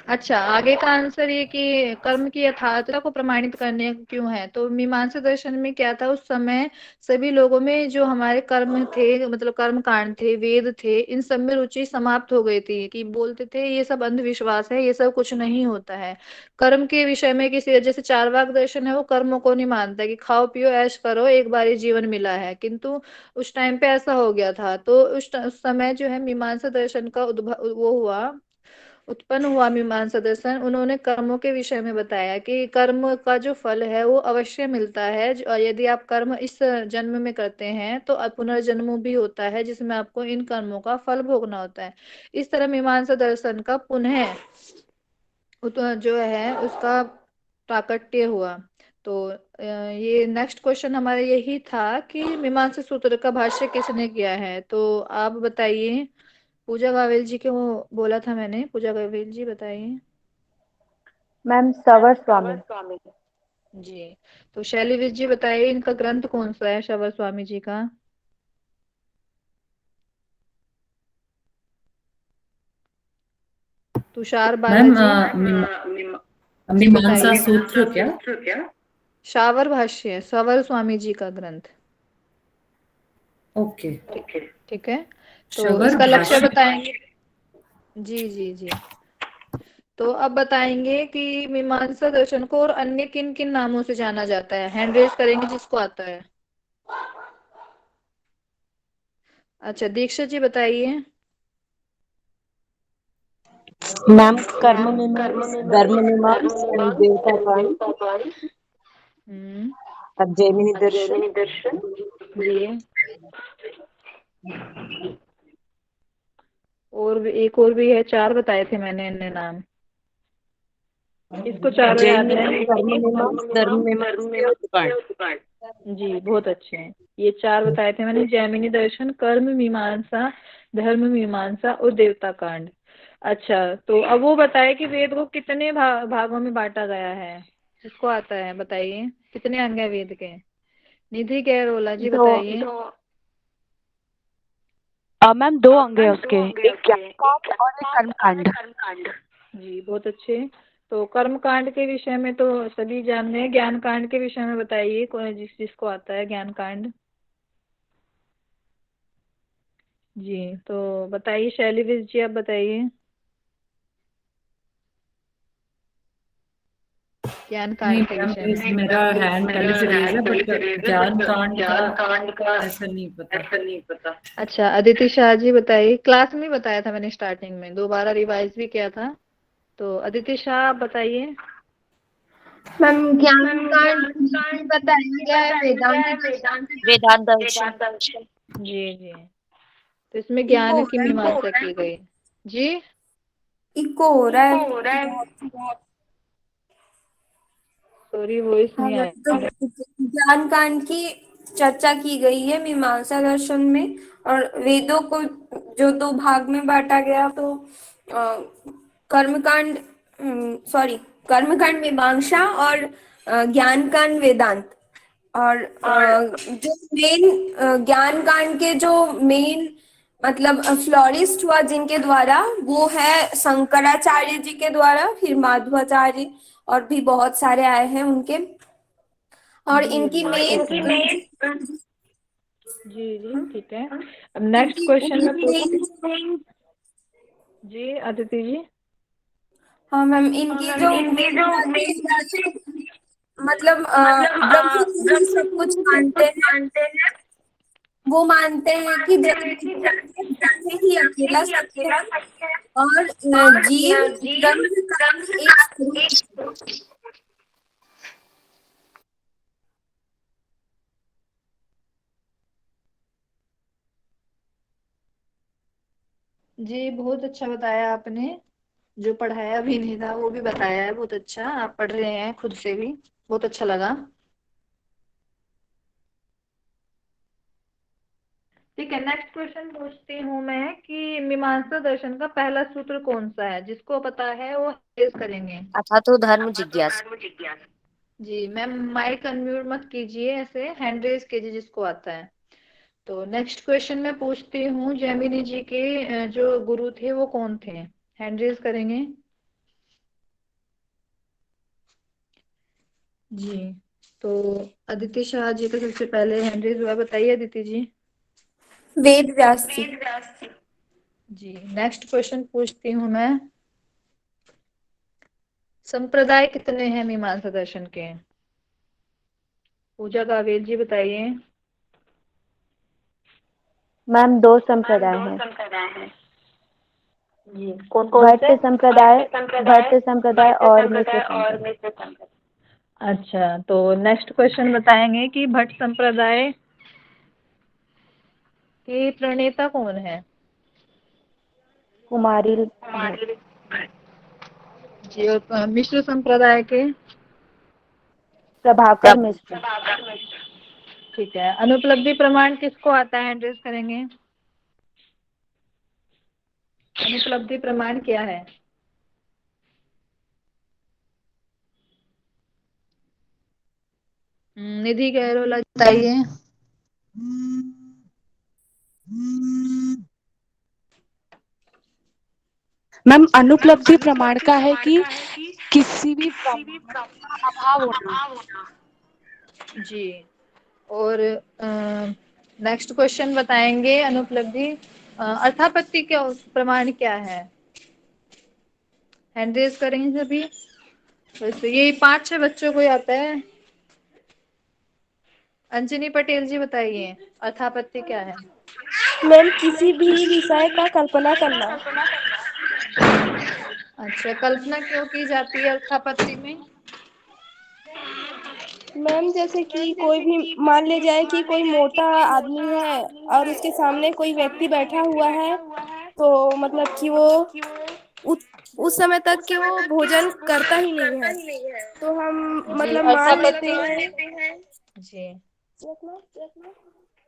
अच्छा, आगे का आंसर ये कि कर्म की यथार्थता को प्रमाणित करने क्यों है। तो मीमांसा दर्शन में क्या था, उस समय सभी लोगों में जो हमारे कर्म थे, मतलब कर्म कांड थे, वेद थे, इन सब में रुचि समाप्त हो गई थी, कि बोलते थे ये सब अंधविश्वास है, ये सब कुछ नहीं होता है। कर्म के विषय में किसी जैसे चारवाक दर्शन है, वो कर्मों को नहीं मानता कि खाओ पियो ऐश करो, एक बार ही जीवन मिला है, किंतु उस टाइम पे ऐसा हो गया था। तो उस समय जो है मीमांसा दर्शन का उद्भव वो हुआ, उत्पन्न हुआ मीमांसा दर्शन। उन्होंने कर्मों के विषय में बताया कि कर्म का जो फल है वो अवश्य मिलता है, और यदि आप कर्म इस जन्म में करते हैं तो पुनर्जन्म भी होता है जिसमें आपको इन कर्मों का फल भोगना होता है। इस तरह मीमांसा दर्शन का पुनः जो है उसका प्राकट्य हुआ। तो ये नेक्स्ट क्वेश्चन हमारा यही था कि मीमांसा सूत्र का भाष्य किसने किया है, तो आप बताइए। पूजा गावेल जी को बोला था मैंने, पूजा गावेल जी बताइए। मैम सवर स्वामी। जी, तो शैलीविज जी बताइए इनका ग्रंथ कौन सा है, शवर स्वामी जी का? तुषार मैम बालाजी जी मीमांसा बताइए। सूत्र क्या? शावर भाष्य, सवर स्वामी जी का ग्रंथ। ओके, ठीक है, तो शबर इसका लक्ष्य भाष्य। बताएंगे। जी जी जी, तो अब बताएंगे कि मीमांसा दर्शन को और अन्य किन किन नामों से जाना जाता है, हैंड रेज करेंगे जिसको आता है। अच्छा, दीक्षा जी बताइए। मैम कर्म मीमांस, धर्म मीमांस एंड देवता कांड, हम्म, अब जैमिनी दर्शन। जी, और भी एक और भी है, चार बताए थे मैंने अन्य नाम, इसको चारों याद है। जैमिनी, कर्म मीमांस, धर्म मीमांस, देवता कांड। जी बहुत अच्छे हैं, ये चार बताए थे मैंने, जैमिनी दर्शन, कर्म मीमांसा, धर्म मीमांसा और देवता कांड। अच्छा, तो अब वो बताए कि वेद को कितने भागों में बांटा गया है, जिसको आता है बताइए, कितने अंग है वेद के? निधि गैरोला जी तो बताइए। मैम दो अंग है उसके, एक ज्ञान कांड और एक कर्म कांड। जी बहुत अच्छे, तो कर्म कांड के विषय में तो सभी जान रहे हैं, ज्ञान कांड के विषय में बताइए, कोई जिसको आता है ज्ञान कांड। जी, तो बताइए शैलीविज जी, आप बताइए ज्ञान नहीं कांड के मैम, विषय में। मेरा हैंड पहले से रेज है, बट ज्ञान कांड का ऐसा नहीं पता। अच्छा, अदिति शाह जी बताइए, क्लास में बताया था मैंने स्टार्टिंग में, दोबारा रिवाइज भी किया था, तो अदिति शाह आप बताइए। मैम ज्ञान कांड में बताया गया है वेदांत वेदांत दर्शन। जी जी, तो इसमें इको ज्ञान हो की रहा है, मीमांसा की गई। जी, इको हो रहा है। सॉरी वॉइस हाँ नहीं मैम, तो आया। ज्ञान कांड की चर्चा की गई है मीमांसा दर्शन में, और वेदों को जो दो भाग में बांटा गया, तो कर्मकांड, कर्मकांड मीमांसा और ज्ञान कांड वेदांत। और जो मेन ज्ञान कांड के जो मेन मतलब फ्लोरिस्ट हुआ जिनके द्वारा, वो है शंकराचार्य जी के द्वारा, फिर माधवाचार्य और भी बहुत सारे आए हैं उनके। और जी इनकी जी मेन ठीक है। जी जी ठीक है। अब नेक्स्ट इनकी क्वेश्चन में इनकी पूछ। main- जी अदिति जी। हाँ मैम, इनकी जो मेन बात है, मतलब ब्रह्म जी सब कुछ मानते हैं। वो मानते हैं कि ब्रह्म ही अकेला सत्य है, और जीव ब्रह्म का एक स्वरूप है। जी बहुत अच्छा बताया आपने, जो पढ़ाया भी नहीं था वो भी बताया है। बहुत अच्छा, आप पढ़ रहे हैं खुद से भी, बहुत अच्छा लगा। ठीक है, नेक्स्ट क्वेश्चन पूछती हूँ मैं कि मीमांसा दर्शन का पहला सूत्र कौन सा है? जिसको पता है वो रेज करेंगे। अथा तो धर्म जिज्ञासा। जी मैम, माइक अनम्यूट मत कीजिए, ऐसे हैंड रेज कीजिए जिसको आता है। तो नेक्स्ट क्वेश्चन मैं पूछती हूँ, जैमिनी जी के जो गुरु थे वो कौन थे? हैंड रेज करेंगे। जी, तो अदिति शाह जी का सबसे पहले हैंड रेज हुआ, बताइए अदिति जी। वेद व्यास जी। जी नेक्स्ट क्वेश्चन पूछती हूँ मैं, संप्रदाय कितने हैं मीमांसा दर्शन के? पूजा कावेल जी बताइए। मैम 2 संप्रदाय हैं। जी कौन कौन भट्ट से? संप्रदाय और मिश्र संप्रदाय। अच्छा, तो नेक्स्ट क्वेश्चन बताएंगे कि भट्ट संप्रदाय के प्रणेता कौन है? कुमारी भट्ट। जी, और मिश्र संप्रदाय के? प्रभाकर मिश्र। ठीक है, अनुपलब्धि प्रमाण किसको आता है? एड्रेस करेंगे। अनुपलब्धि प्रमाण क्या है? निधि गहरोला बताइए। मैम अनुपलब्धि प्रमाण का है कि किसी भी प्रमाण का अभाव होना। जी, और नेक्स्ट क्वेश्चन बताएंगे अनुपलब्धि अर्थापत्ति का प्रमाण क्या है? हैंड रेज करेंगे सभी। वैसे ये 5-6 बच्चों को ही आता है। अंजनी पटेल जी बताइए, अर्थापत्ति क्या है? मैम किसी भी विषय का कल्पना करना। अच्छा, कल्पना क्यों की जाती है अर्थापत्ति में? मैम जैसे कि कोई भी मान ले जाए कि कोई मोटा आदमी है और उसके सामने कोई व्यक्ति बैठा हुआ है, तो मतलब कि वो उस उस समय तक कि वो भोजन करता ही नहीं है, तो हम जी मतलब मान लेते अर्थापत्ति। हैं जी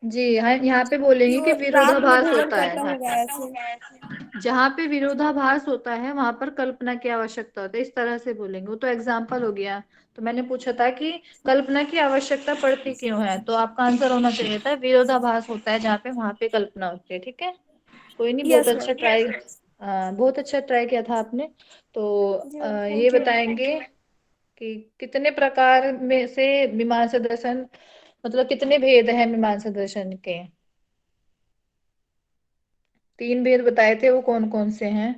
जी, हाँ यहाँ पे बोलेंगे कि वो कि रात में विरोधाभास भोजन होता है। करता होगा ऐसे। जहाँ पे विरोधाभास होता है वहां पर कल्पना की आवश्यकता होती है, इस तरह से बोलेंगे। वो तो एग्जाम्पल हो गया। तो मैंने पूछा था कि कल्पना की आवश्यकता पड़ती क्यों है, तो आपका आंसर होना चाहिए था विरोधाभास होता है जहाँ पे, वहां पे कल्पना होती है। ठीक है, कोई नहीं, बहुत यस अच्छा मैम। ट्राई। बहुत अच्छा ट्राई किया था आपने। तो जी मैम, ये थैंक यू। बताएंगे कि कितने प्रकार में से मीमांसा दर्शन, मतलब कितने भेद हैं मीमांसा दर्शन के? 3 भेद बताए थे, वो कौन कौन से हैं?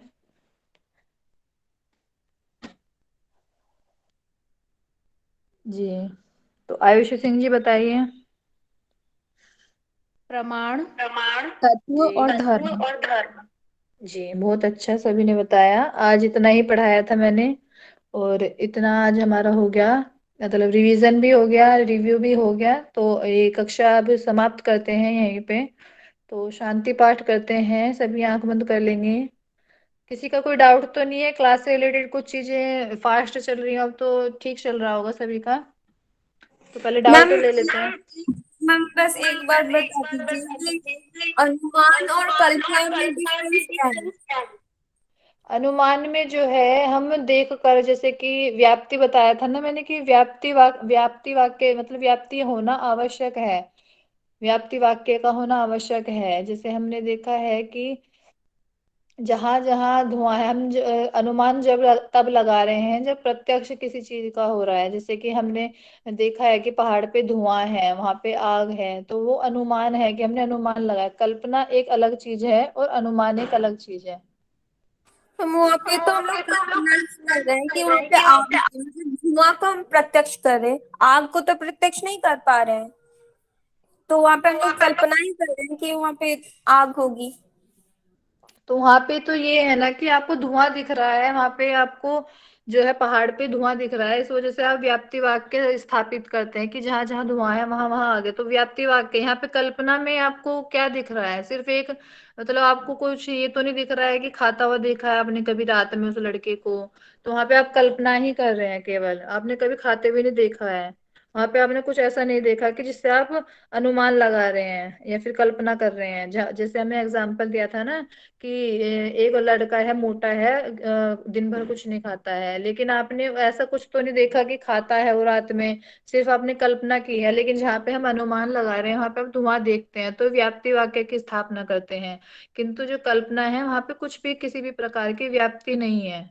जी, तो आयुष सिंह जी बताइए। प्रमाण, तत्व जी और धर्म। जी बहुत अच्छा, सभी ने बताया। आज इतना ही पढ़ाया था मैंने, और इतना आज हमारा हो गया, मतलब रिवीजन भी हो गया, रिव्यू भी हो गया। तो ये कक्षा अब समाप्त करते हैं यहीं पे। तो शांति पाठ करते हैं, सभी आंख बंद कर लेंगे। किसी का कोई डाउट तो नहीं है? क्लास से रिलेटेड कुछ चीजें फास्ट चल रही हो अब तो ठीक चल रहा होगा सभी का? तो पहले मैम डाउट ले लेते हैं। मैम बस एक बात बता दीजिए कि अनुमान और कल्पना में डिफरेंस क्या है? अनुमान में जो है, हम देख कर, जैसे कि व्याप्ति बताया था ना मैंने, कि व्याप्ति वाक्य मतलब व्याप्ति होना आवश्यक है। व्याप्ति वाक्य का होना आवश्यक है। जैसे हमने देखा है कि जहां जहां धुआं है, अनुमान जब तब लगा रहे हैं जब प्रत्यक्ष किसी चीज का हो रहा है। जैसे कि हमने देखा है कि पहाड़ पे धुआं है, वहां पे आग है, तो वो अनुमान है कि हमने अनुमान लगाया। कल्पना एक अलग चीज है और अनुमान एक अलग चीज है। हम वहाँ पे तो हम लोग कल्पना ही कर रहे हैं कि वहाँ पे आग है, मतलब धुआं को हम प्रत्यक्ष कर रहे हैं, आग को तो प्रत्यक्ष नहीं कर पा रहे हैं, तो वहाँ पे हम लोग कल्पना ही कर रहे हैं कि वहाँ पे आग होगी। तो वहां पे तो ये है ना कि आपको धुआं दिख रहा है, वहां पे आपको जो है पहाड़ पे धुआं दिख रहा है, इस वजह से आप व्याप्ति वाक्य स्थापित करते हैं कि जहां जहां धुआं है वहां वहां आगे। तो व्याप्ति वाक्य यहाँ पे कल्पना में आपको क्या दिख रहा है? सिर्फ एक, मतलब आपको कुछ ये तो नहीं दिख रहा है कि खाता हुआ देखा है आपने कभी रात में उस लड़के को, तो वहां पे आप कल्पना ही कर रहे हैं, केवल आपने कभी खाते हुए नहीं देखा है। वहां पे आपने कुछ ऐसा नहीं देखा कि जिससे आप अनुमान लगा रहे हैं या फिर कल्पना कर रहे हैं। जैसे हमने एग्जाम्पल दिया था ना कि एक लड़का है, मोटा है, दिन भर कुछ नहीं खाता है, लेकिन आपने ऐसा कुछ तो नहीं देखा कि खाता है वो रात में, सिर्फ आपने कल्पना की है। लेकिन जहाँ पे हम अनुमान लगा रहे हैं वहां पे हम धुआं देखते हैं, तो व्याप्ति वाक्य की स्थापना करते हैं। किंतु जो कल्पना है वहां पे कुछ भी, किसी भी प्रकार की व्याप्ति नहीं है।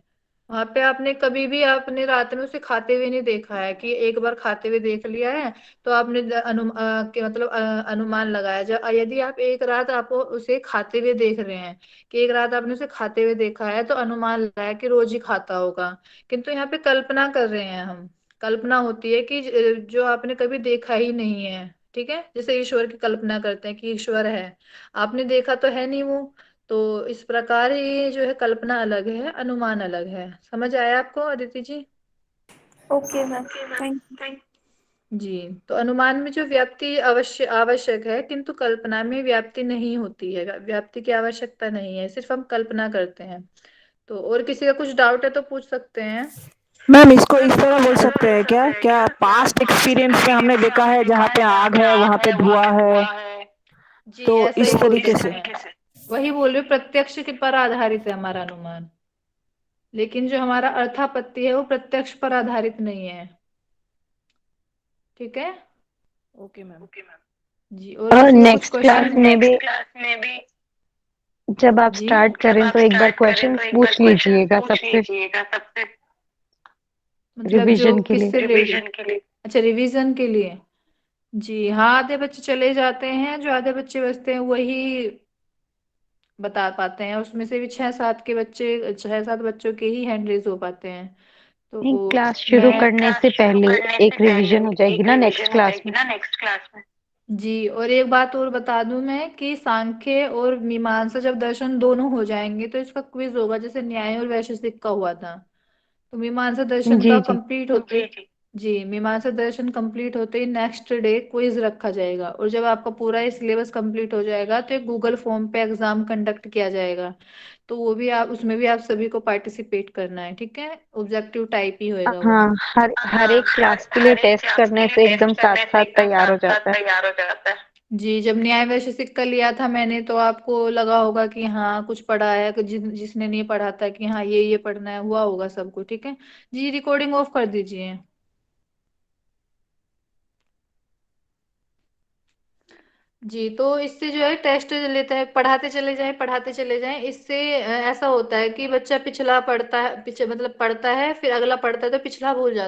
वहां पे आपने कभी भी आपने रात में उसे खाते हुए नहीं देखा है कि एक बार खाते हुए देख लिया है तो आपने मतलब अनुमान लगाया। जब यदि आप एक रात आप उसे खाते हुए देख रहे हैं कि एक रात आपने उसे खाते हुए देखा है, तो अनुमान लगाया कि रोज ही खाता होगा। किंतु यहाँ पे कल्पना कर रहे हैं हम। कल्पना होती है कि जो आपने कभी देखा ही नहीं है। ठीक है, जैसे ईश्वर की कल्पना करते हैं कि ईश्वर है, आपने देखा तो है नहीं वो। तो इस प्रकार ये जो है कल्पना अलग है, अनुमान अलग है। समझ आया आपको Aditi ji? Okay ma'am, thank you. जी, तो अनुमान में जो व्याप्ति अवश्य आवश्यक है, किंतु कल्पना में व्याप्ति नहीं होती है, व्याप्ति की आवश्यकता नहीं है, सिर्फ हम कल्पना करते हैं। तो और किसी का कुछ डाउट है तो पूछ सकते हैं। मैम इसको इस तरह बोल सकते हैं क्या, क्या पास्ट एक्सपीरियंस में हमने देखा है जहाँ पे आग है वहाँ पे धुआं है, जी तो ऐसा इस ही बोल तरीके से। सकते हैं। वही बोल रही हूँ, प्रत्यक्ष के पर आधारित है हमारा अनुमान, लेकिन जो हमारा अर्थापत्ति है वो प्रत्यक्ष पर आधारित नहीं है। ठीक है, ओके मैम। जी, और किसी का कुछ नेक्स्ट क्लास क्वेश्चन में है? भी जब आप जी, स्टार्ट करें तो एक बार क्वेश्चंस पूछ लीजिएगा सबसे, मतलब जो रिवीजन के लिए। किससे रिलेटेड? अच्छा, रिवीजन के लिए। जी हाँ, आधे बच्चे चले जाते हैं, जो आधे बच्चे बचते हैं वही बता पाते हैं। उसमें से भी 6-7 के बच्चे, 6-7 बच्चों के ही हैंड रेज हो पाते हैं। नहीं, तो क्लास शुरू मैं करने से पहले एक रिवीजन हो जाएगी ना नेक्स्ट क्लास में। जी, और एक बात और बता दूं मैं कि सांख्य और मीमांसा जब दर्शन दोनों हो जाएंगे तो इसका क्विज होगा, जैसे न्याय और वैशेषिक का हुआ था। तो मीमांसा दर्शन जी का जी। कंप्लीट होते जी, मीमांसा दर्शन कंप्लीट होते ही नेक्स्ट डे क्विज रखा जाएगा, और जब आपका पूरा ये सिलेबस कंप्लीट हो जाएगा तो एक गूगल फॉर्म पे एग्जाम कंडक्ट किया जाएगा। तो वो भी आप, उसमें भी आप सभी को पार्टिसिपेट करना है। ठीक है, ऑब्जेक्टिव टाइप ही होएगा वो। हाँ, हर एक क्लास के लिए टेस्ट करने से एकदम साथ साथ तैयार हो जाता है। जी, जब न्याय वैशेषिक का लिया था मैंने तो आपको लगा होगा कि हाँ कुछ पढ़ा है, जिसने नहीं पढ़ा था कि हाँ ये पढ़ना है, हुआ होगा सबको। ठीक है जी, रिकॉर्डिंग ऑफ कर दीजिए। जी, तो इससे जो है टेस्ट लेते हैं, पढ़ाते चले जाएं, इससे ऐसा होता है कि बच्चा पिछला पढ़ता है, पीछे मतलब पढ़ता है, फिर अगला पढ़ता है तो पिछला भूल जाता है।